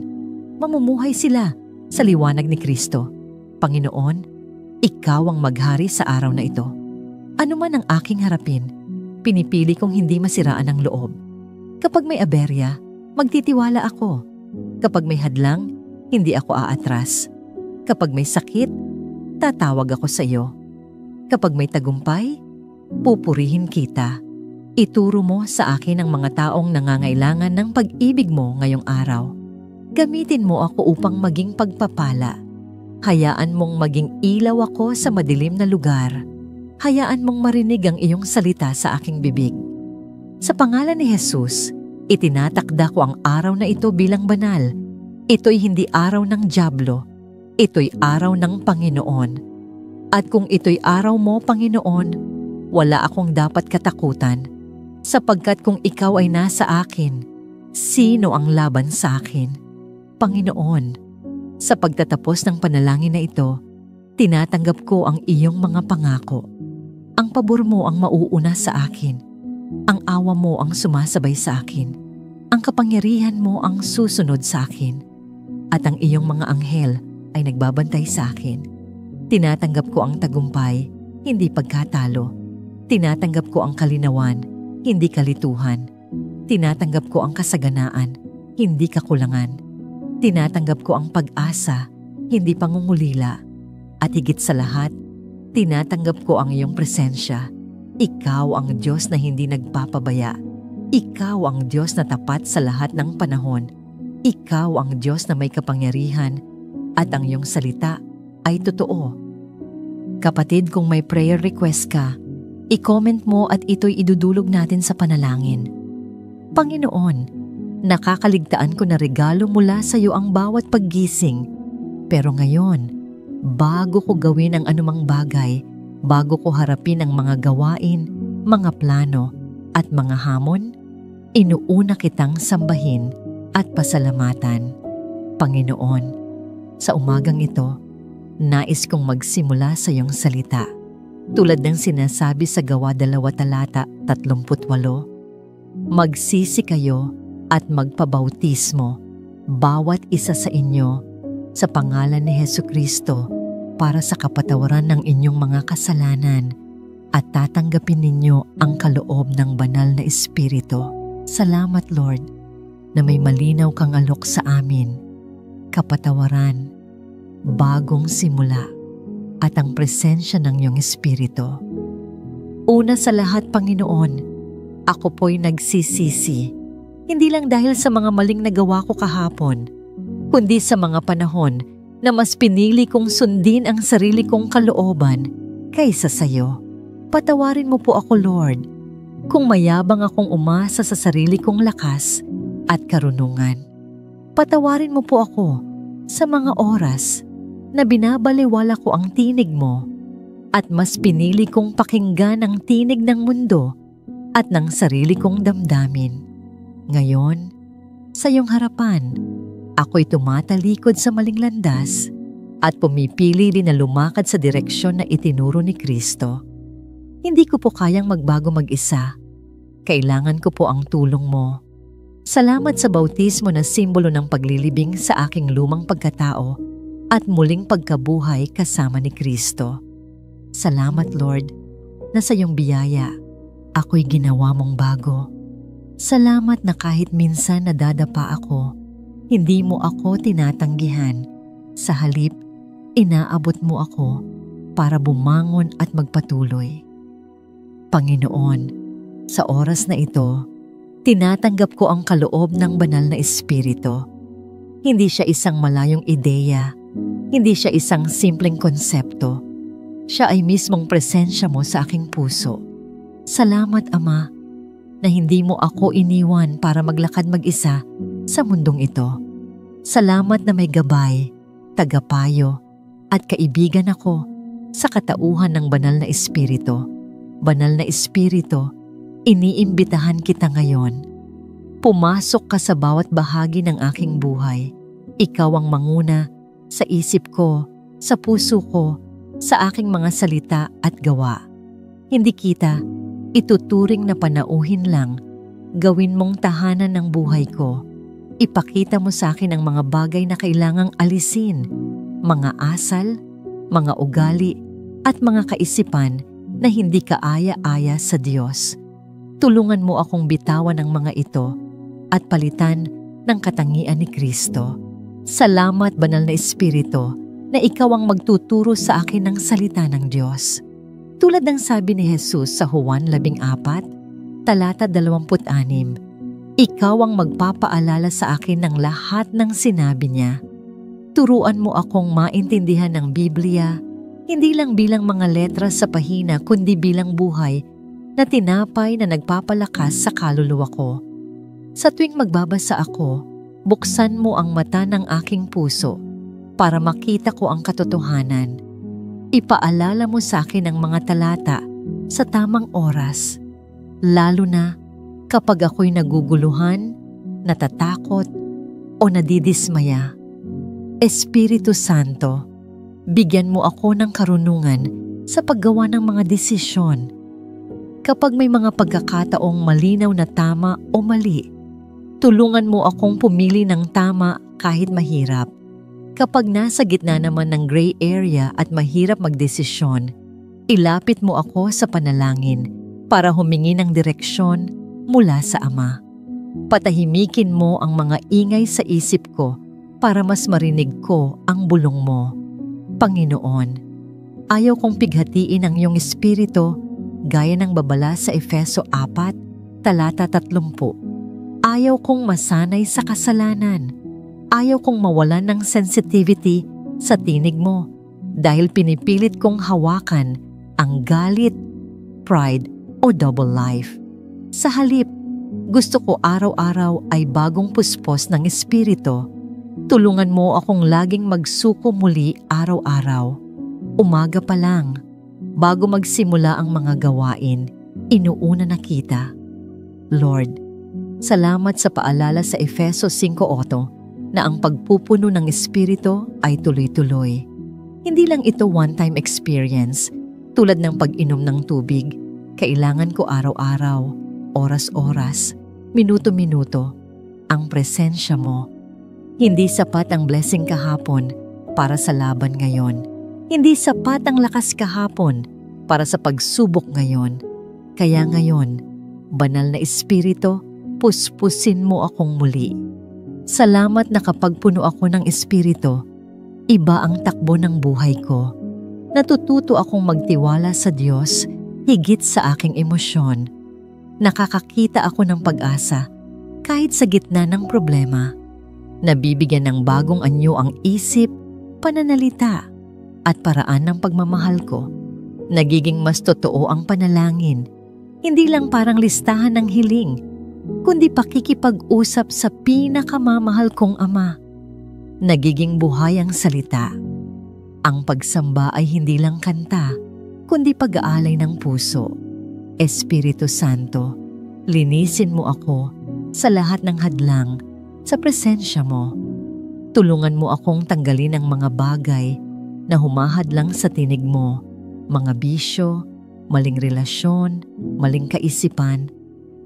Mamumuhay sila sa liwanag ni Kristo. Panginoon, Ikaw ang maghari sa araw na ito. Ano man ang aking harapin, pinipili kong hindi masiraan ang loob. Kapag may aberya, magtitiwala ako. Kapag may hadlang, hindi ako aatras. Kapag may sakit, tatawag ako sa iyo. Kapag may tagumpay, pupurihin kita. Ituro mo sa akin ang mga taong nangangailangan ng pag-ibig mo ngayong araw. Gamitin mo ako upang maging pagpapala. Hayaan mong maging ilaw ako sa madilim na lugar. Hayaan mong marinig ang iyong salita sa aking bibig. Sa pangalan ni Jesus, itinatakda ko ang araw na ito bilang banal. Ito'y hindi araw ng dyablo. Ito'y araw ng Panginoon. At kung ito'y araw mo, Panginoon, wala akong dapat katakutan, sapagkat kung ikaw ay nasa akin, sino ang laban sa akin? Panginoon, sa pagtatapos ng panalangin na ito, tinatanggap ko ang iyong mga pangako. Ang pabor mo ang mauuna sa akin. Ang awa mo ang sumasabay sa akin. Ang kapangyarihan mo ang susunod sa akin. At ang iyong mga anghel ay nagbabantay sa akin. Tinatanggap ko ang tagumpay, hindi pagkatalo. Tinatanggap ko ang kalinawan, hindi kalituhan. Tinatanggap ko ang kasaganaan, hindi kakulangan. Tinatanggap ko ang pag-asa, hindi pangungulila. At higit sa lahat, tinatanggap ko ang iyong presensya. Ikaw ang Diyos na hindi nagpapabaya. Ikaw ang Diyos na tapat sa lahat ng panahon. Ikaw ang Diyos na may kapangyarihan at ang iyong salita ay totoo. Kapatid, kung may prayer request ka, i-comment mo at ito'y idudulog natin sa panalangin. Panginoon, nakakaligtaan ko na regalo mula sa iyo ang bawat paggising. Pero ngayon, bago ko gawin ang anumang bagay, bago ko harapin ang mga gawain, mga plano at mga hamon, inuuna kitang sambahin at pasalamatan. Panginoon, sa umagang ito, nais kong magsimula sa iyong salita. Tulad ng sinasabi sa Gawa 2 talata 38, magsisi kayo at magpabautismo, bawat isa sa inyo, sa pangalan ni Hesukristo para sa kapatawaran ng inyong mga kasalanan at tatanggapin ninyo ang kaloob ng banal na Espiritu. Salamat, Lord, na may malinaw kang alok sa amin, kapatawaran, bagong simula, at ang presensya ng iyong Espiritu. Una sa lahat, Panginoon, ako po'y nagsisisi, hindi lang dahil sa mga maling nagawa ko kahapon, kundi sa mga panahon na mas pinili kong sundin ang sarili kong kalooban kaysa sa iyo. Patawarin mo po ako, Lord, kung mayabang akong umasa sa sarili kong lakas at karunungan. Patawarin mo po ako sa mga oras na binabaliwala ko ang tinig mo at mas pinili kong pakinggan ang tinig ng mundo at ng sarili kong damdamin. Ngayon, sa iyong harapan, ako'y tumatalikod sa maling landas at pumipili din na lumakad sa direksyon na itinuro ni Kristo. Hindi ko po kayang magbago mag-isa. Kailangan ko po ang tulong mo. Salamat sa bautismo na simbolo ng paglilibing sa aking lumang pagkatao at muling pagkabuhay kasama ni Kristo. Salamat, Lord, na sa iyong biyaya, ako'y ginawa mong bago. Salamat na kahit minsan nadadapa ako, hindi mo ako tinatanggihan. Sa halip, inaabot mo ako para bumangon at magpatuloy. Panginoon, sa oras na ito, tinatanggap ko ang kaloob ng banal na Espiritu. Hindi siya isang malayong ideya, hindi siya isang simpleng konsepto. Siya ay mismong presensya mo sa aking puso. Salamat, Ama, na hindi mo ako iniwan para maglakad mag-isa sa mundong ito. Salamat na may gabay, tagapayo, at kaibigan ako sa katauhan ng banal na Espiritu. Banal na Espiritu, iniimbitahan kita ngayon. Pumasok ka sa bawat bahagi ng aking buhay. Ikaw ang manguna sa isip ko, sa puso ko, sa aking mga salita at gawa. Hindi kita ituturing na panauhin lang. Gawin mong tahanan ng buhay ko. Ipakita mo sa akin ang mga bagay na kailangang alisin, mga asal, mga ugali, at mga kaisipan na hindi kaaya-aya sa Diyos. Tulungan mo akong bitawan ang mga ito at palitan ng katangian ni Kristo. Salamat, Banal na Espiritu, na ikaw ang magtuturo sa akin ng salita ng Diyos. Tulad ng sabi ni Jesus sa Juan 14, talata 26, ikaw ang magpapaalala sa akin ng lahat ng sinabi niya. Turuan mo akong maintindihan ng Biblia, hindi lang bilang mga letra sa pahina kundi bilang buhay na tinapay na nagpapalakas sa kaluluwa ko. Sa tuwing magbabasa ako, buksan mo ang mata ng aking puso para makita ko ang katotohanan. Ipaalala mo sa akin ang mga talata sa tamang oras, lalo na kapag ako'y naguguluhan, natatakot, o nadidismaya. Espiritu Santo, bigyan mo ako ng karunungan sa paggawa ng mga desisyon. Kapag may mga pagkakataong malinaw na tama o mali, tulungan mo akong pumili ng tama kahit mahirap. Kapag nasa gitna naman ng gray area at mahirap magdesisyon, ilapit mo ako sa panalangin para humingi ng direksyon mula sa Ama. Patahimikin mo ang mga ingay sa isip ko para mas marinig ko ang bulong mo. Panginoon, ayaw kong pighatiin ang iyong espiritu gaya ng babala sa Efeso 4, talata 30. Ayaw kong masanay sa kasalanan. Ayaw kong mawalan ng sensitivity sa tinig mo dahil pinipilit kong hawakan ang galit, pride o double life. Sa halip, gusto ko araw-araw ay bagong puspos ng espiritu. Tulungan mo akong laging magsuko muli araw-araw. Umaga pa lang, bago magsimula ang mga gawain, inuuna na kita. Lord, salamat sa paalala sa Efeso 5:8 na ang pagpupuno ng espiritu ay tuloy-tuloy. Hindi lang ito one-time experience, tulad ng pag-inom ng tubig. Kailangan ko araw-araw, oras-oras, minuto-minuto, ang presensya mo. Hindi sapat ang blessing kahapon para sa laban ngayon. Hindi sapat ang lakas kahapon para sa pagsubok ngayon. Kaya ngayon, banal na espiritu, puspusin mo akong muli. Salamat na kapag puno ako ng espiritu, iba ang takbo ng buhay ko. Natututo akong magtiwala sa Diyos higit sa aking emosyon. Nakakakita ako ng pag-asa kahit sa gitna ng problema. Nabibigyan ng bagong anyo ang isip, pananalita, at paraan ng pagmamahal ko. Nagiging mas totoo ang panalangin, hindi lang parang listahan ng hiling, kundi pakikipag-usap sa pinakamamahal kong Ama. Nagiging buhay ang salita. Ang pagsamba ay hindi lang kanta, kundi pag-aalay ng puso. Espiritu Santo, linisin mo ako sa lahat ng hadlang sa presensya mo. Tulungan mo akong tanggalin ang mga bagay na humahadlang sa tinig mo, mga bisyo, maling relasyon, maling kaisipan,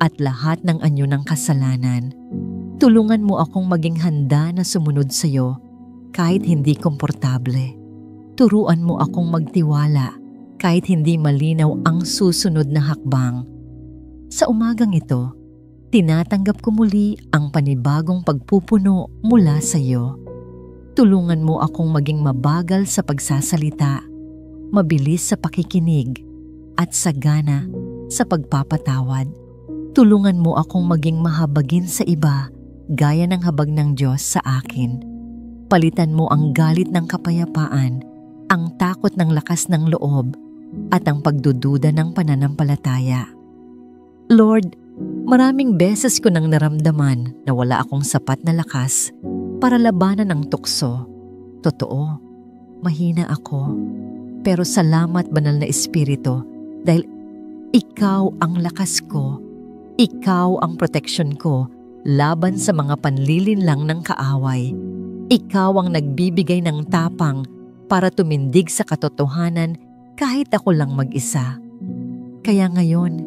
at lahat ng anyo ng kasalanan. Tulungan mo akong maging handa na sumunod sa iyo kahit hindi komportable. Turuan mo akong magtiwala kahit hindi malinaw ang susunod na hakbang. Sa umagang ito, tinatanggap ko muli ang panibagong pagpupuno mula sa iyo. Tulungan mo akong maging mabagal sa pagsasalita, mabilis sa pakikinig, at sagana sa pagpapatawad. Tulungan mo akong maging mahabagin sa iba gaya ng habag ng Diyos sa akin. Palitan mo ang galit ng kapayapaan, ang takot ng lakas ng loob, at ang pagdududa ng pananampalataya. Lord, maraming beses ko nang naramdaman na wala akong sapat na lakas para labanan ang tukso. Totoo, mahina ako. Pero salamat, banal na espiritu, dahil ikaw ang lakas ko, ikaw ang proteksyon ko laban sa mga panlilinlang ng kaaway. Ikaw ang nagbibigay ng tapang para tumindig sa katotohanan kahit ako lang mag-isa. Kaya ngayon,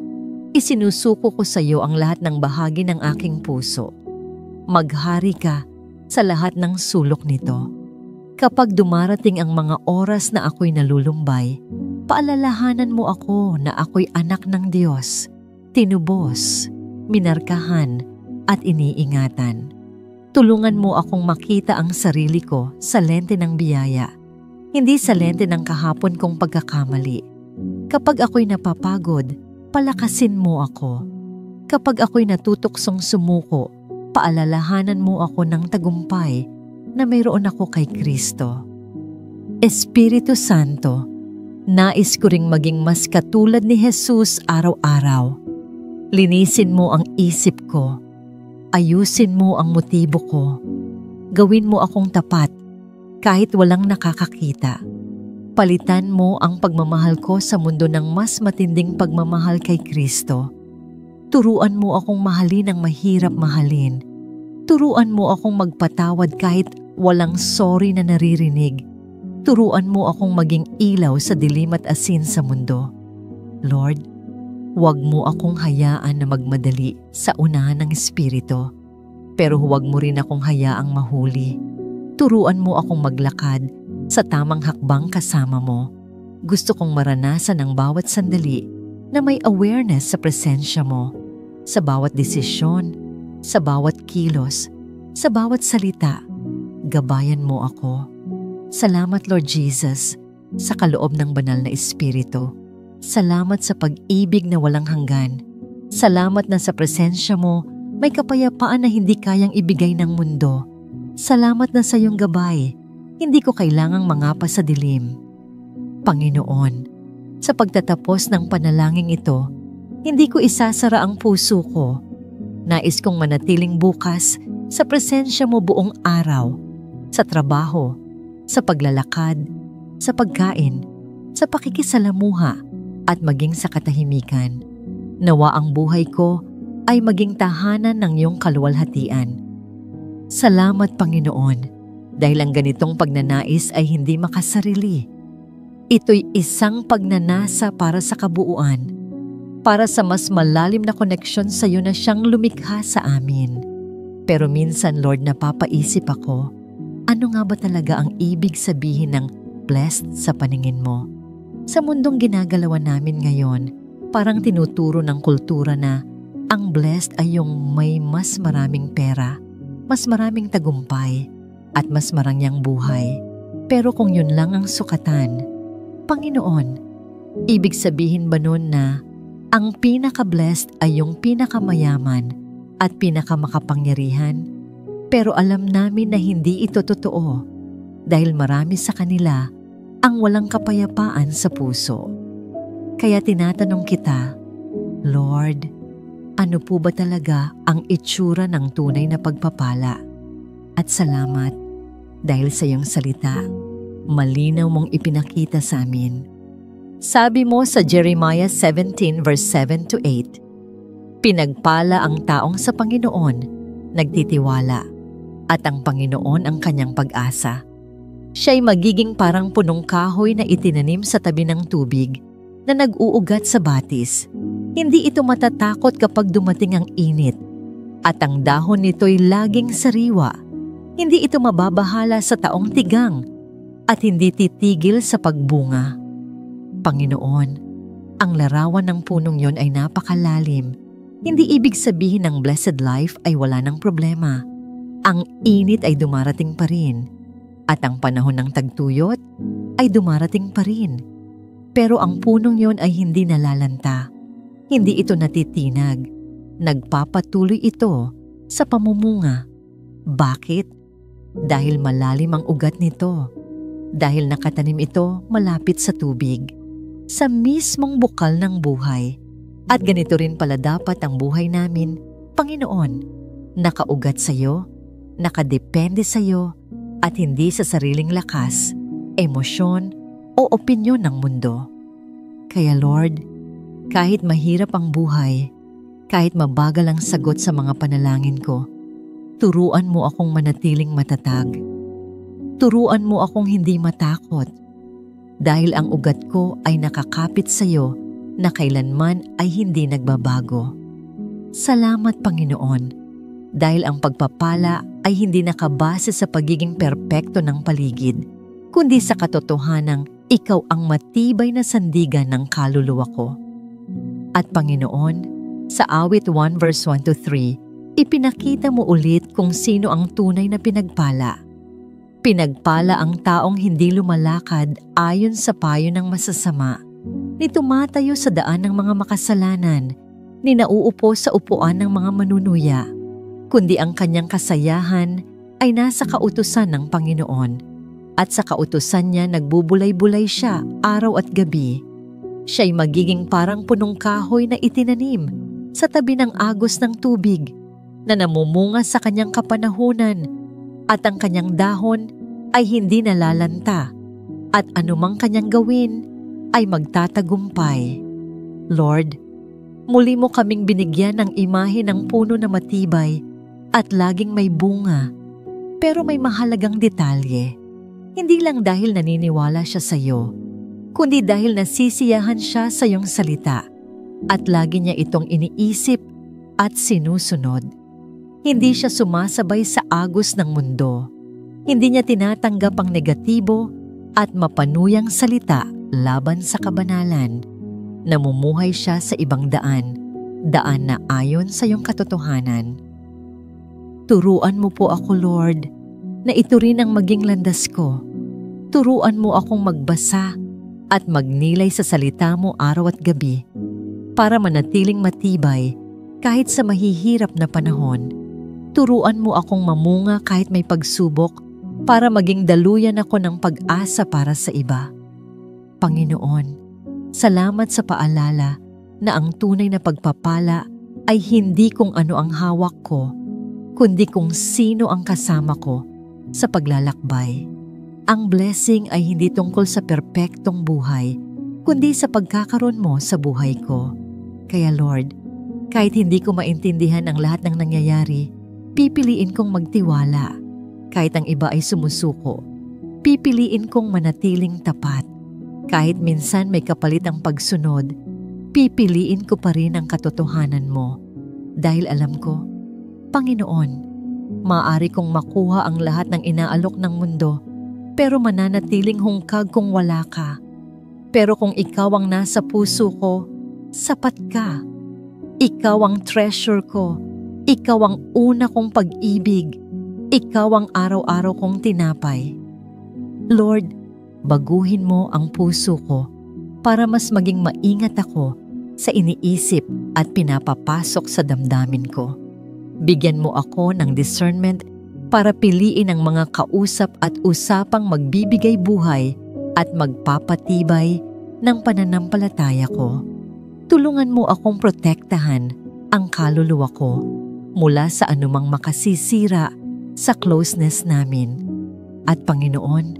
isinusuko ko sa iyo ang lahat ng bahagi ng aking puso. Maghari ka sa lahat ng sulok nito. Kapag dumarating ang mga oras na ako'y nalulumbay, paalalahanan mo ako na ako'y anak ng Diyos, tinubos, minarkahan, at iniingatan. Tulungan mo akong makita ang sarili ko sa lente ng biyaya, hindi sa lente ng kahapon kong pagkakamali. Kapag ako'y napapagod, palakasin mo ako. Kapag ako'y natutuksong sumuko, paalalahanan mo ako ng tagumpay na mayroon ako kay Kristo. Espiritu Santo, nais ko ring maging mas katulad ni Jesus araw-araw. Linisin mo ang isip ko. Ayusin mo ang motibo ko. Gawin mo akong tapat kahit walang nakakakita. Palitan mo ang pagmamahal ko sa mundo ng mas matinding pagmamahal kay Kristo. Turuan mo akong mahalin ang mahirap mahalin. Turuan mo akong magpatawad kahit walang sorry na naririnig. Turuan mo akong maging ilaw sa dilim at asin sa mundo. Lord, huwag mo akong hayaan na magmadali sa unahan ng Espiritu, pero huwag mo rin akong hayaang mahuli. Turuan mo akong maglakad sa tamang hakbang kasama mo. Gusto kong maranasan ang bawat sandali na may awareness sa presensya mo, sa bawat desisyon, sa bawat kilos, sa bawat salita. gabayan mo ako. Salamat Lord Jesus sa kaloob ng banal na Espiritu. Salamat sa pag-ibig na walang hanggan. Salamat na sa presensya mo may kapayapaan na hindi kayang ibigay ng mundo. Salamat na sa iyong gabay, hindi ko kailangang mangapa sa dilim. Panginoon, sa pagtatapos ng panalangin ito, hindi ko isasara ang puso ko. Nais kong manatiling bukas sa presensya mo buong araw, sa trabaho, sa paglalakad, sa pagkain, sa pakikisalamuha, at maging sa katahimikan. Nawa ang buhay ko ay maging tahanan ng iyong kaluwalhatian. Salamat Panginoon, dahil ang ganitong pagnanais ay hindi makasarili. Ito'y isang pagnanasa para sa kabuuan, para sa mas malalim na koneksyon sa iyo na siyang lumikha sa amin. Pero minsan Lord, napapaisip ako, ano nga ba talaga ang ibig sabihin ng blessed sa paningin mo? Sa mundong ginagalawan namin ngayon, parang tinuturo ng kultura na ang blessed ay yung may mas maraming pera, mas maraming tagumpay, at mas marangyang buhay. Pero kung yun lang ang sukatan, Panginoon, ibig sabihin ba nun na ang pinaka-blessed ay yung pinakamayaman at pinakamakapangyarihan? Pero alam namin na hindi ito totoo dahil marami sa kanila ang walang kapayapaan sa puso. Kaya tinatanong kita, Lord, ano po ba talaga ang itsura ng tunay na pagpapala? At salamat dahil sa iyong salita, malinaw mong ipinakita sa amin. Sabi mo sa Jeremiah 17 verse 7 to 8, pinagpala ang taong sa Panginoon, nagtitiwala, at ang Panginoon ang kanyang pag-asa. Siya'y magiging parang punong kahoy na itinanim sa tabi ng tubig na nag-uugat sa batis. Hindi ito matatakot kapag dumating ang init, at ang dahon nito'y laging sariwa. Hindi ito mababahala sa taong tigang, at hindi titigil sa pagbunga. Panginoon, ang larawan ng punong yon ay napakalalim. Hindi ibig sabihin ng blessed life ay wala ng problema. Ang init ay dumarating pa rin, at ang panahon ng tagtuyot ay dumarating pa rin. Pero ang punong yon ay hindi nalalanta. Hindi ito natitinag. Nagpapatuloy ito sa pamumunga. Bakit? Dahil malalim ang ugat nito. Dahil nakatanim ito malapit sa tubig, sa mismong bukal ng buhay. At ganito rin pala dapat ang buhay namin, Panginoon, nakaugat sa iyo, nakadepende sa iyo, at hindi sa sariling lakas, emosyon, o opinyon ng mundo. Kaya Lord, kahit mahirap ang buhay, kahit mabagal ang sagot sa mga panalangin ko, turuan mo akong manatiling matatag. Turuan mo akong hindi matakot, dahil ang ugat ko ay nakakapit sa iyo na kailanman ay hindi nagbabago. Salamat Panginoon, dahil ang pagpapala ay hindi nakabase sa pagiging perpekto ng paligid, kundi sa katotohanang ikaw ang matibay na sandigan ng kaluluwa ko. At Panginoon, sa awit 1 verse 1 to 3, ipinakita mo ulit kung sino ang tunay na pinagpala. Pinagpala ang taong hindi lumalakad ayon sa payo ng masasama, ni tumatayo sa daan ng mga makasalanan, ni nauupo sa upuan ng mga manunuya, kundi ang kanyang kasayahan ay nasa kautusan ng Panginoon, at sa kautusan niya nagbubulay-bulay siya araw at gabi. Siya'y magiging parang punong kahoy na itinanim sa tabi ng agos ng tubig na namumunga sa kanyang kapanahunan, at ang kanyang dahon ay hindi nalalanta, at anumang kanyang gawin ay magtatagumpay. Lord, muli mo kaming binigyan ng imahe ng puno na matibay at laging may bunga, pero may mahalagang detalye. Hindi lang dahil naniniwala siya sa iyo, kundi dahil nasisiyahan siya sa iyong salita at lagi niya itong iniisip at sinusunod. Hindi siya sumasabay sa agos ng mundo. Hindi niya tinatanggap ang negatibo at mapanuyang salita laban sa kabanalan. Namumuhay siya sa ibang daan na ayon sa iyong katotohanan. Turuan mo po ako, Lord, na ito rin ang maging landas ko. Turuan mo akong magbasa at magnilay sa salita mo araw at gabi para manatiling matibay kahit sa mahihirap na panahon. Turuan mo akong mamunga kahit may pagsubok para maging daluyan ako ng pag-asa para sa iba. Panginoon, salamat sa paalala na ang tunay na pagpapala ay hindi kung ano ang hawak ko, kundi kung sino ang kasama ko sa paglalakbay. Ang blessing ay hindi tungkol sa perpektong buhay, kundi sa pagkakaroon mo sa buhay ko. Kaya Lord, kahit hindi ko maintindihan ang lahat ng nangyayari, pipiliin kong magtiwala. Kahit ang iba ay sumusuko, pipiliin kong manatiling tapat. Kahit minsan may kapalit ang pagsunod, pipiliin ko pa rin ang katotohanan mo. Dahil alam ko, Panginoon, maaari kong makuha ang lahat ng inaalok ng mundo, pero mananatiling hungkag kung wala ka. Pero kung ikaw ang nasa puso ko, sapat ka. Ikaw ang treasure ko. Ikaw ang una kong pag-ibig. Ikaw ang araw-araw kong tinapay. Lord, baguhin mo ang puso ko para mas maging maingat ako sa iniisip at pinapapasok sa damdamin ko. Bigyan mo ako ng discernment para piliin ang mga kausap at usapang magbibigay buhay at magpapatibay ng pananampalataya ko. Tulungan mo akong protektahan ang kaluluwa ko mula sa anumang makasisira sa closeness namin. At Panginoon,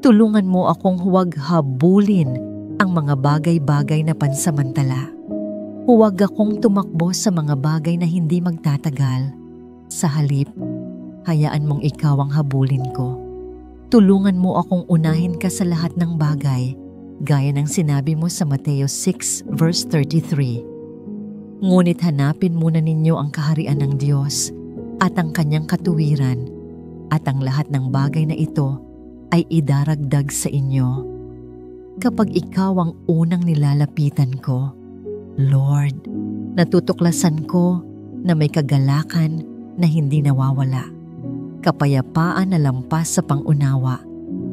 tulungan mo akong huwag habulin ang mga bagay-bagay na pansamantala. Huwag akong tumakbo sa mga bagay na hindi magtatagal. Sa halip, hayaan mong ikaw ang habulin ko. Tulungan mo akong unahin ka sa lahat ng bagay, gaya ng sinabi mo sa Mateo 6 verse 33. Ngunit hanapin muna ninyo ang kaharian ng Diyos at ang kanyang katuwiran, at ang lahat ng bagay na ito ay idaragdag sa inyo. Kapag ikaw ang unang nilalapitan ko, Lord, natutuklasan ko na may kagalakan na hindi nawawala, kapayapaan na lampas sa pangunawa,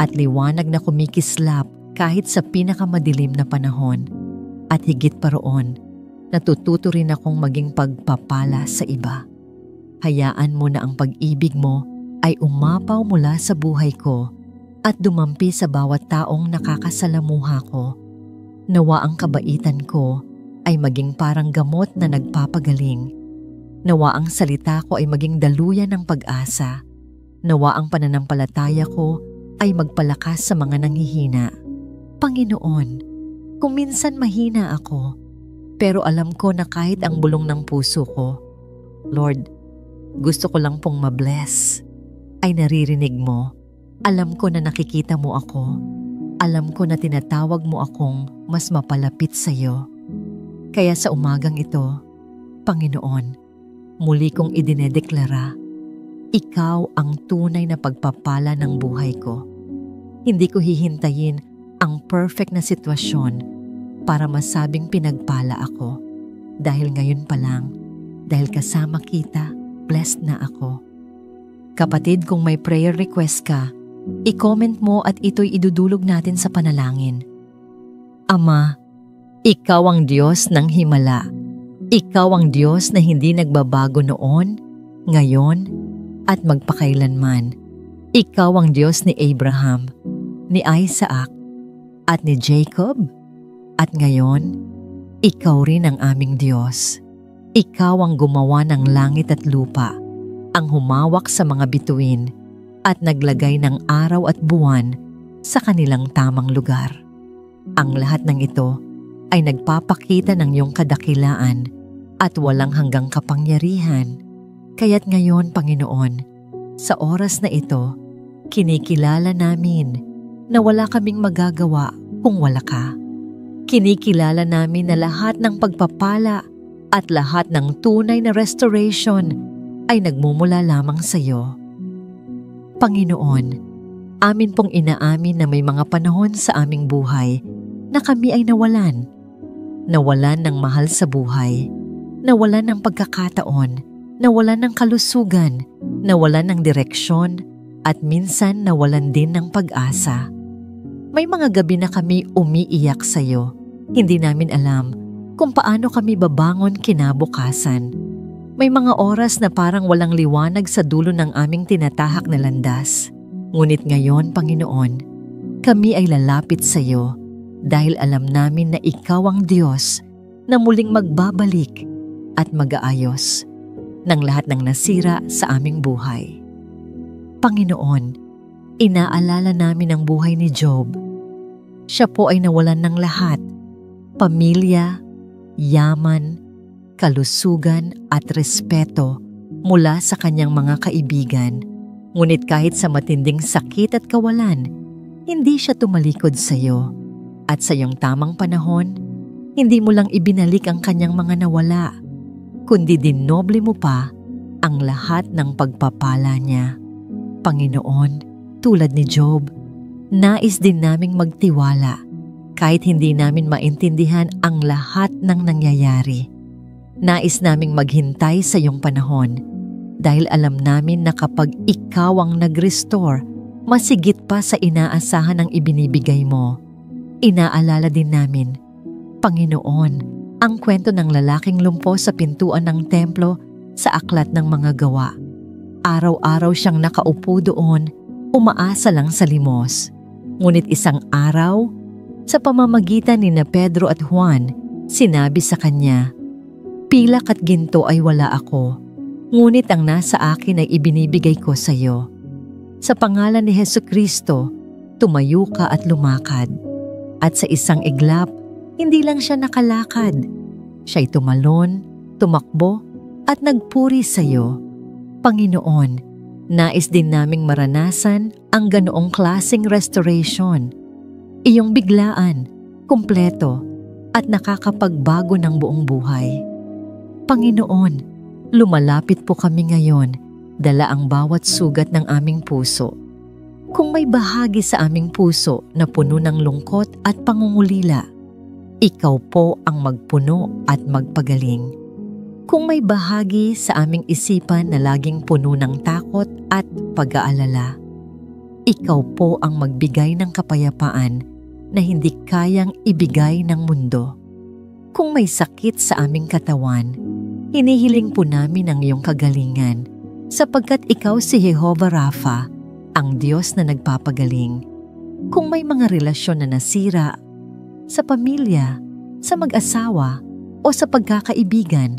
at liwanag na kumikislap kahit sa pinakamadilim na panahon. At higit pa roon, natututo rin akong maging pagpapala sa iba. Hayaan mo na ang pag-ibig mo ay umapaw mula sa buhay ko at dumampi sa bawat taong nakakasalamuha ko. Nawa ang kabaitan ko ay maging parang gamot na nagpapagaling. Nawa ang salita ko ay maging daluyan ng pag-asa. Nawa ang pananampalataya ko ay magpalakas sa mga nanghihina. Panginoon, kung minsan mahina ako, pero alam ko na kahit ang bulong ng puso ko, Lord, gusto ko lang pong mabless, ay naririnig mo. Alam ko na nakikita mo ako. Alam ko na tinatawag mo akong mas mapalapit sa iyo. Kaya sa umagang ito, Panginoon, muli kong idinedeklara, ikaw ang tunay na pagpapala ng buhay ko. Hindi ko hihintayin ang perfect na sitwasyon para masabing pinagpala ako. Dahil ngayon pa lang, dahil kasama kita, blessed na ako. Kapatid, kung may prayer request ka, i-comment mo at ito'y idudulog natin sa panalangin. Ama, ikaw ang Diyos ng himala. Ikaw ang Diyos na hindi nagbabago noon, ngayon, at magpakailanman. Ikaw ang Diyos ni Abraham, ni Isaac, at ni Jacob. At ngayon, ikaw rin ang aming Diyos. Ikaw ang gumawa ng langit at lupa, ang humawak sa mga bituin, at naglagay ng araw at buwan sa kanilang tamang lugar. Ang lahat ng ito ay nagpapakita ng iyong kadakilaan at walang hanggang kapangyarihan. Kaya't ngayon, Panginoon, sa oras na ito, kinikilala namin na wala kaming magagawa kung wala ka. Kinikilala namin na lahat ng pagpapala at lahat ng tunay na restoration ay nagmumula lamang sa iyo. Panginoon, amin pong inaamin na may mga panahon sa aming buhay na kami ay nawalan. Nawalan ng mahal sa buhay, nawalan ng pagkakataon, nawalan ng kalusugan, nawalan ng direksyon, at minsan nawalan din ng pag-asa. May mga gabi na kami umiiyak sa iyo. Hindi namin alam kung paano kami babangon kinabukasan. May mga oras na parang walang liwanag sa dulo ng aming tinatahak na landas. Ngunit ngayon, Panginoon, kami ay lalapit sa iyo dahil alam namin na Ikaw ang Diyos na muling magbabalik at mag-aayos ng lahat ng nasira sa aming buhay. Panginoon, inaalala namin ang buhay ni Job. Siya po ay nawalan ng lahat, pamilya, yaman, kalusugan at respeto mula sa kanyang mga kaibigan. Ngunit kahit sa matinding sakit at kawalan, hindi siya tumalikod sa iyo. At sa iyong tamang panahon, hindi mo lang ibinalik ang kanyang mga nawala, kundi dinoble mo pa ang lahat ng pagpapala niya. Panginoon, tulad ni Job, nais din naming magtiwala kahit hindi namin maintindihan ang lahat ng nangyayari. Nais naming maghintay sa iyong panahon dahil alam namin na kapag Ikaw ang nag-restore, masigit pa sa inaasahan ng ibinibigay mo. Inaalala din namin, Panginoon, ang kwento ng lalaking lumpo sa pintuan ng templo sa Aklat ng Mga Gawa. Araw-araw siyang nakaupo doon, umaasa lang sa limos. Ngunit isang araw, sa pamamagitan ni Pedro at Juan, sinabi sa kanya, "Pilak at ginto ay wala ako, ngunit ang nasa akin ay ibinibigay ko sa iyo. Sa pangalan ni Hesukristo, tumayo ka at lumakad." At sa isang iglap, hindi lang siya nakalakad. Siya'y tumalon, tumakbo, at nagpuri sa iyo. Panginoon, nais din naming maranasan ang ganoong klaseng restoration. Iyong biglaan, kumpleto, at nakakapagbago ng buong buhay. Panginoon, lumalapit po kami ngayon, dala ang bawat sugat ng aming puso. Kung may bahagi sa aming puso na puno ng lungkot at pangungulila, Ikaw po ang magpuno at magpagaling. Kung may bahagi sa aming isipan na laging puno ng takot at pag-aalala, Ikaw po ang magbigay ng kapayapaan na hindi kayang ibigay ng mundo. Kung may sakit sa aming katawan, hinihiling po namin ang iyong kagalingan sapagkat Ikaw si Jehovah Rapha, ang Diyos na nagpapagaling. Kung may mga relasyon na nasira, sa pamilya, sa mag-asawa, o sa pagkakaibigan,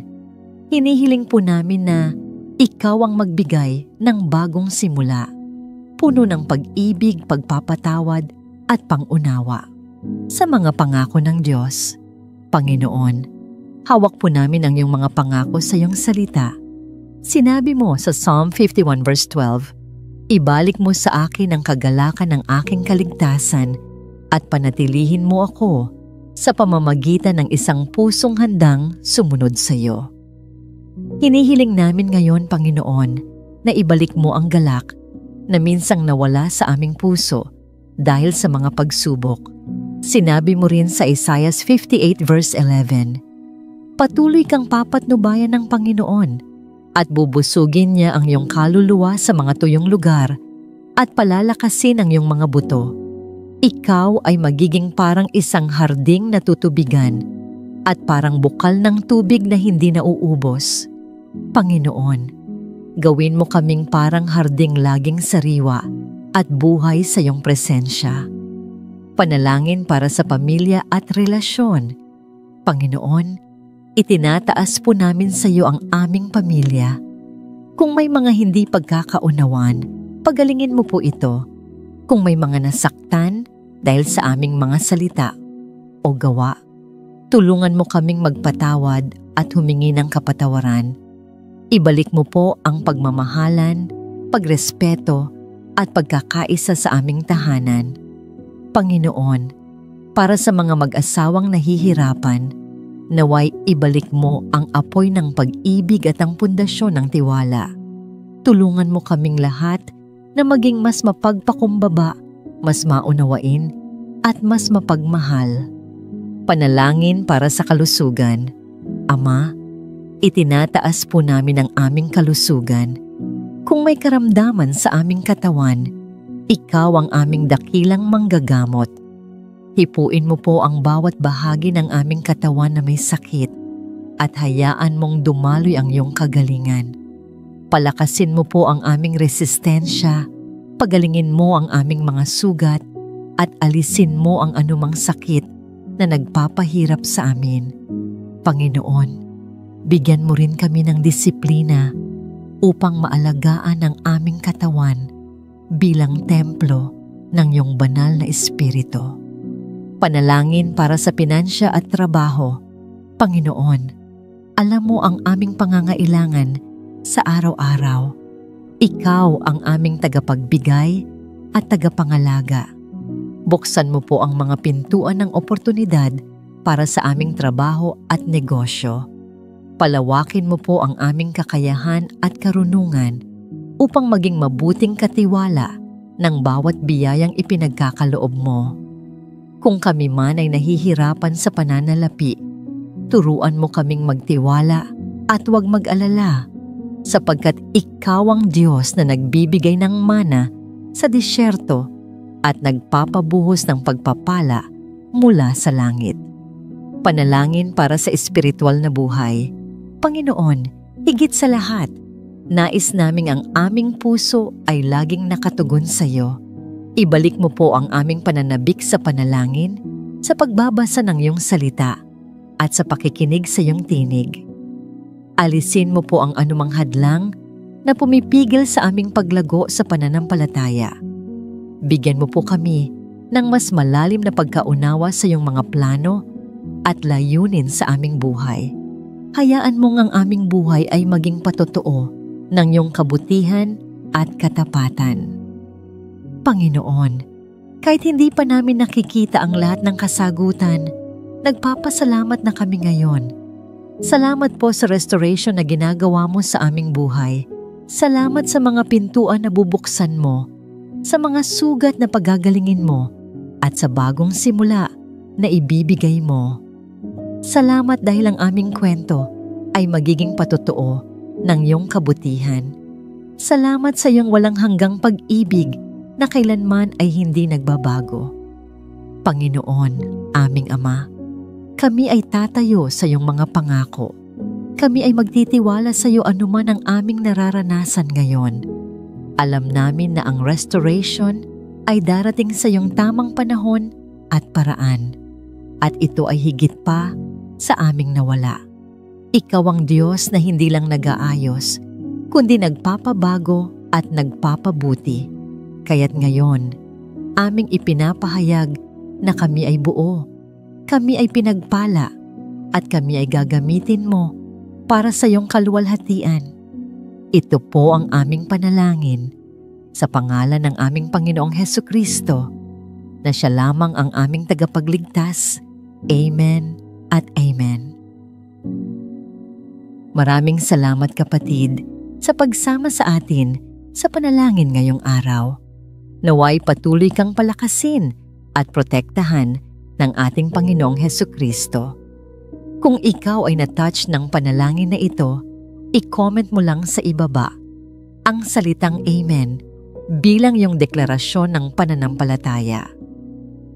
hinihiling po namin na Ikaw ang magbigay ng bagong simula, puno ng pag-ibig, pagpapatawad, at pangunawa. Sa mga pangako ng Diyos, Panginoon, hawak po namin ang iyong mga pangako sa iyong salita. Sinabi mo sa Psalm 51 verse 12, "Ibalik mo sa akin ang kagalakan ng aking kaligtasan at panatilihin mo ako sa pamamagitan ng isang pusong handang sumunod sa iyo." Hinihiling namin ngayon, Panginoon, na ibalik mo ang galak na minsang nawala sa aming puso dahil sa mga pagsubok. Sinabi mo rin sa Isaiah 58 verse 11, "Patuloy kang papatnubayan ng Panginoon at bubusugin niya ang iyong kaluluwa sa mga tuyong lugar at palalakasin ang iyong mga buto. Ikaw ay magiging parang isang harding na tutubigan at parang bukal ng tubig na hindi nauubos. Panginoon, gawin mo kaming parang harding laging sariwa at buhay sa iyong presensya." Panalangin para sa pamilya at relasyon. Panginoon, itinataas po namin sa iyo ang aming pamilya. Kung may mga hindi pagkakaunawan, pagalingin mo po ito. Kung may mga nasaktan dahil sa aming mga salita o gawa, tulungan mo kaming magpatawad at humingi ng kapatawaran. Ibalik mo po ang pagmamahalan, pagrespeto at pagkakaisa sa aming tahanan. Panginoon, para sa mga mag-asawang nahihirapan, naway ibalik mo ang apoy ng pag-ibig at ang pundasyon ng tiwala. Tulungan mo kaming lahat na maging mas mapagpakumbaba, mas maunawain, at mas mapagmahal. Panalangin para sa kalusugan. Ama, itinataas po namin ang aming kalusugan. Kung may karamdaman sa aming katawan, ikaw ang aming dakilang manggagamot. Hipuin mo po ang bawat bahagi ng aming katawan na may sakit at hayaan mong dumaloy ang iyong kagalingan. Palakasin mo po ang aming resistensya, pagalingin mo ang aming mga sugat at alisin mo ang anumang sakit na nagpapahirap sa amin. Panginoon, bigyan mo rin kami ng disiplina upang maalagaan ang aming katawan bilang templo ng iyong banal na espiritu. Panalangin para sa pinansya at trabaho. Panginoon, alam mo ang aming pangangailangan sa araw-araw. Ikaw ang aming tagapagbigay at tagapangalaga. Buksan mo po ang mga pintuan ng oportunidad para sa aming trabaho at negosyo. Palawakin mo po ang aming kakayahan at karunungan upang maging mabuting katiwala ng bawat biyayang ipinagkakaloob mo. Kung kami man ay nahihirapan sa pananalapi, turuan mo kaming magtiwala at huwag mag-alala, sapagkat ikaw ang Diyos na nagbibigay ng mana sa disyerto at nagpapabuhos ng pagpapala mula sa langit. Panalangin para sa espiritual na buhay. Panginoon, higit sa lahat, nais naming ang aming puso ay laging nakatugon sa iyo. Ibalik mo po ang aming pananabik sa panalangin, sa pagbabasa ng iyong salita, at sa pakikinig sa iyong tinig. Alisin mo po ang anumang hadlang na pumipigil sa aming paglago sa pananampalataya. Bigyan mo po kami ng mas malalim na pagkaunawa sa iyong mga plano at layunin sa aming buhay. Hayaan mong ang aming buhay ay maging patotoo ng iyong kabutihan at katapatan. Panginoon, kahit hindi pa namin nakikita ang lahat ng kasagutan, nagpapasalamat na kami ngayon. Salamat po sa restoration na ginagawa mo sa aming buhay. Salamat sa mga pintuan na bubuksan mo, sa mga sugat na pagagalingin mo, at sa bagong simula na ibibigay mo. Salamat dahil ang aming kwento ay magiging patotoo ng iyong kabutihan. Salamat sa iyong walang hanggang pag-ibig na kailanman ay hindi nagbabago. Panginoon, aming Ama, kami ay tatayo sa iyong mga pangako. Kami ay magtitiwala sa iyo anuman ang aming nararanasan ngayon. Alam namin na ang restoration ay darating sa iyong tamang panahon at paraan. At ito ay higit pa sa aming nawala. Ikaw ang Diyos na hindi lang nag-aayos, kundi nagpapabago at nagpapabuti. Kaya't ngayon, aming ipinapahayag na kami ay buo, kami ay pinagpala, at kami ay gagamitin mo para sa iyong kaluwalhatian. Ito po ang aming panalangin sa pangalan ng aming Panginoong Hesukristo, na siya lamang ang aming tagapagligtas. Amen at Amen. Maraming salamat kapatid sa pagsama sa atin sa panalangin ngayong araw. Naway patuloy kang palakasin at protektahan ng ating Panginoong Hesukristo. Kung ikaw ay na-touch ng panalangin na ito, i-comment mo lang sa ibaba ang salitang Amen bilang iyong deklarasyon ng pananampalataya.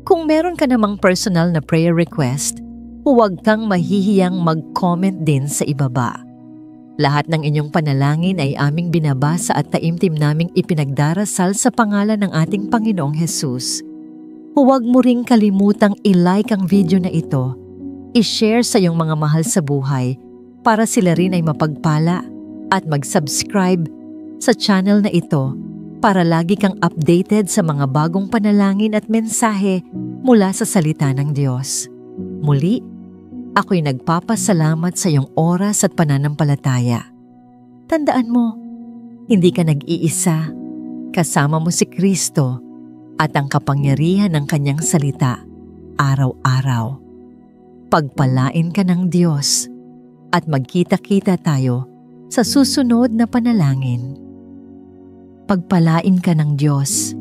Kung meron ka namang personal na prayer request, huwag kang mahihiyang mag-comment din sa ibaba. Lahat ng inyong panalangin ay aming binabasa at taimtim naming ipinagdarasal sa pangalan ng ating Panginoong Hesus. Huwag mo ring kalimutang i-like ang video na ito, i-share sa iyong mga mahal sa buhay para sila rin ay mapagpala, at mag-subscribe sa channel na ito para lagi kang updated sa mga bagong panalangin at mensahe mula sa salita ng Diyos. Muli, ako'y nagpapasalamat sa iyong oras at pananampalataya. Tandaan mo, hindi ka nag-iisa. Kasama mo si Kristo at ang kapangyarihan ng kanyang salita araw-araw. Pagpalain ka ng Diyos at magkita-kita tayo sa susunod na panalangin. Pagpalain ka ng Diyos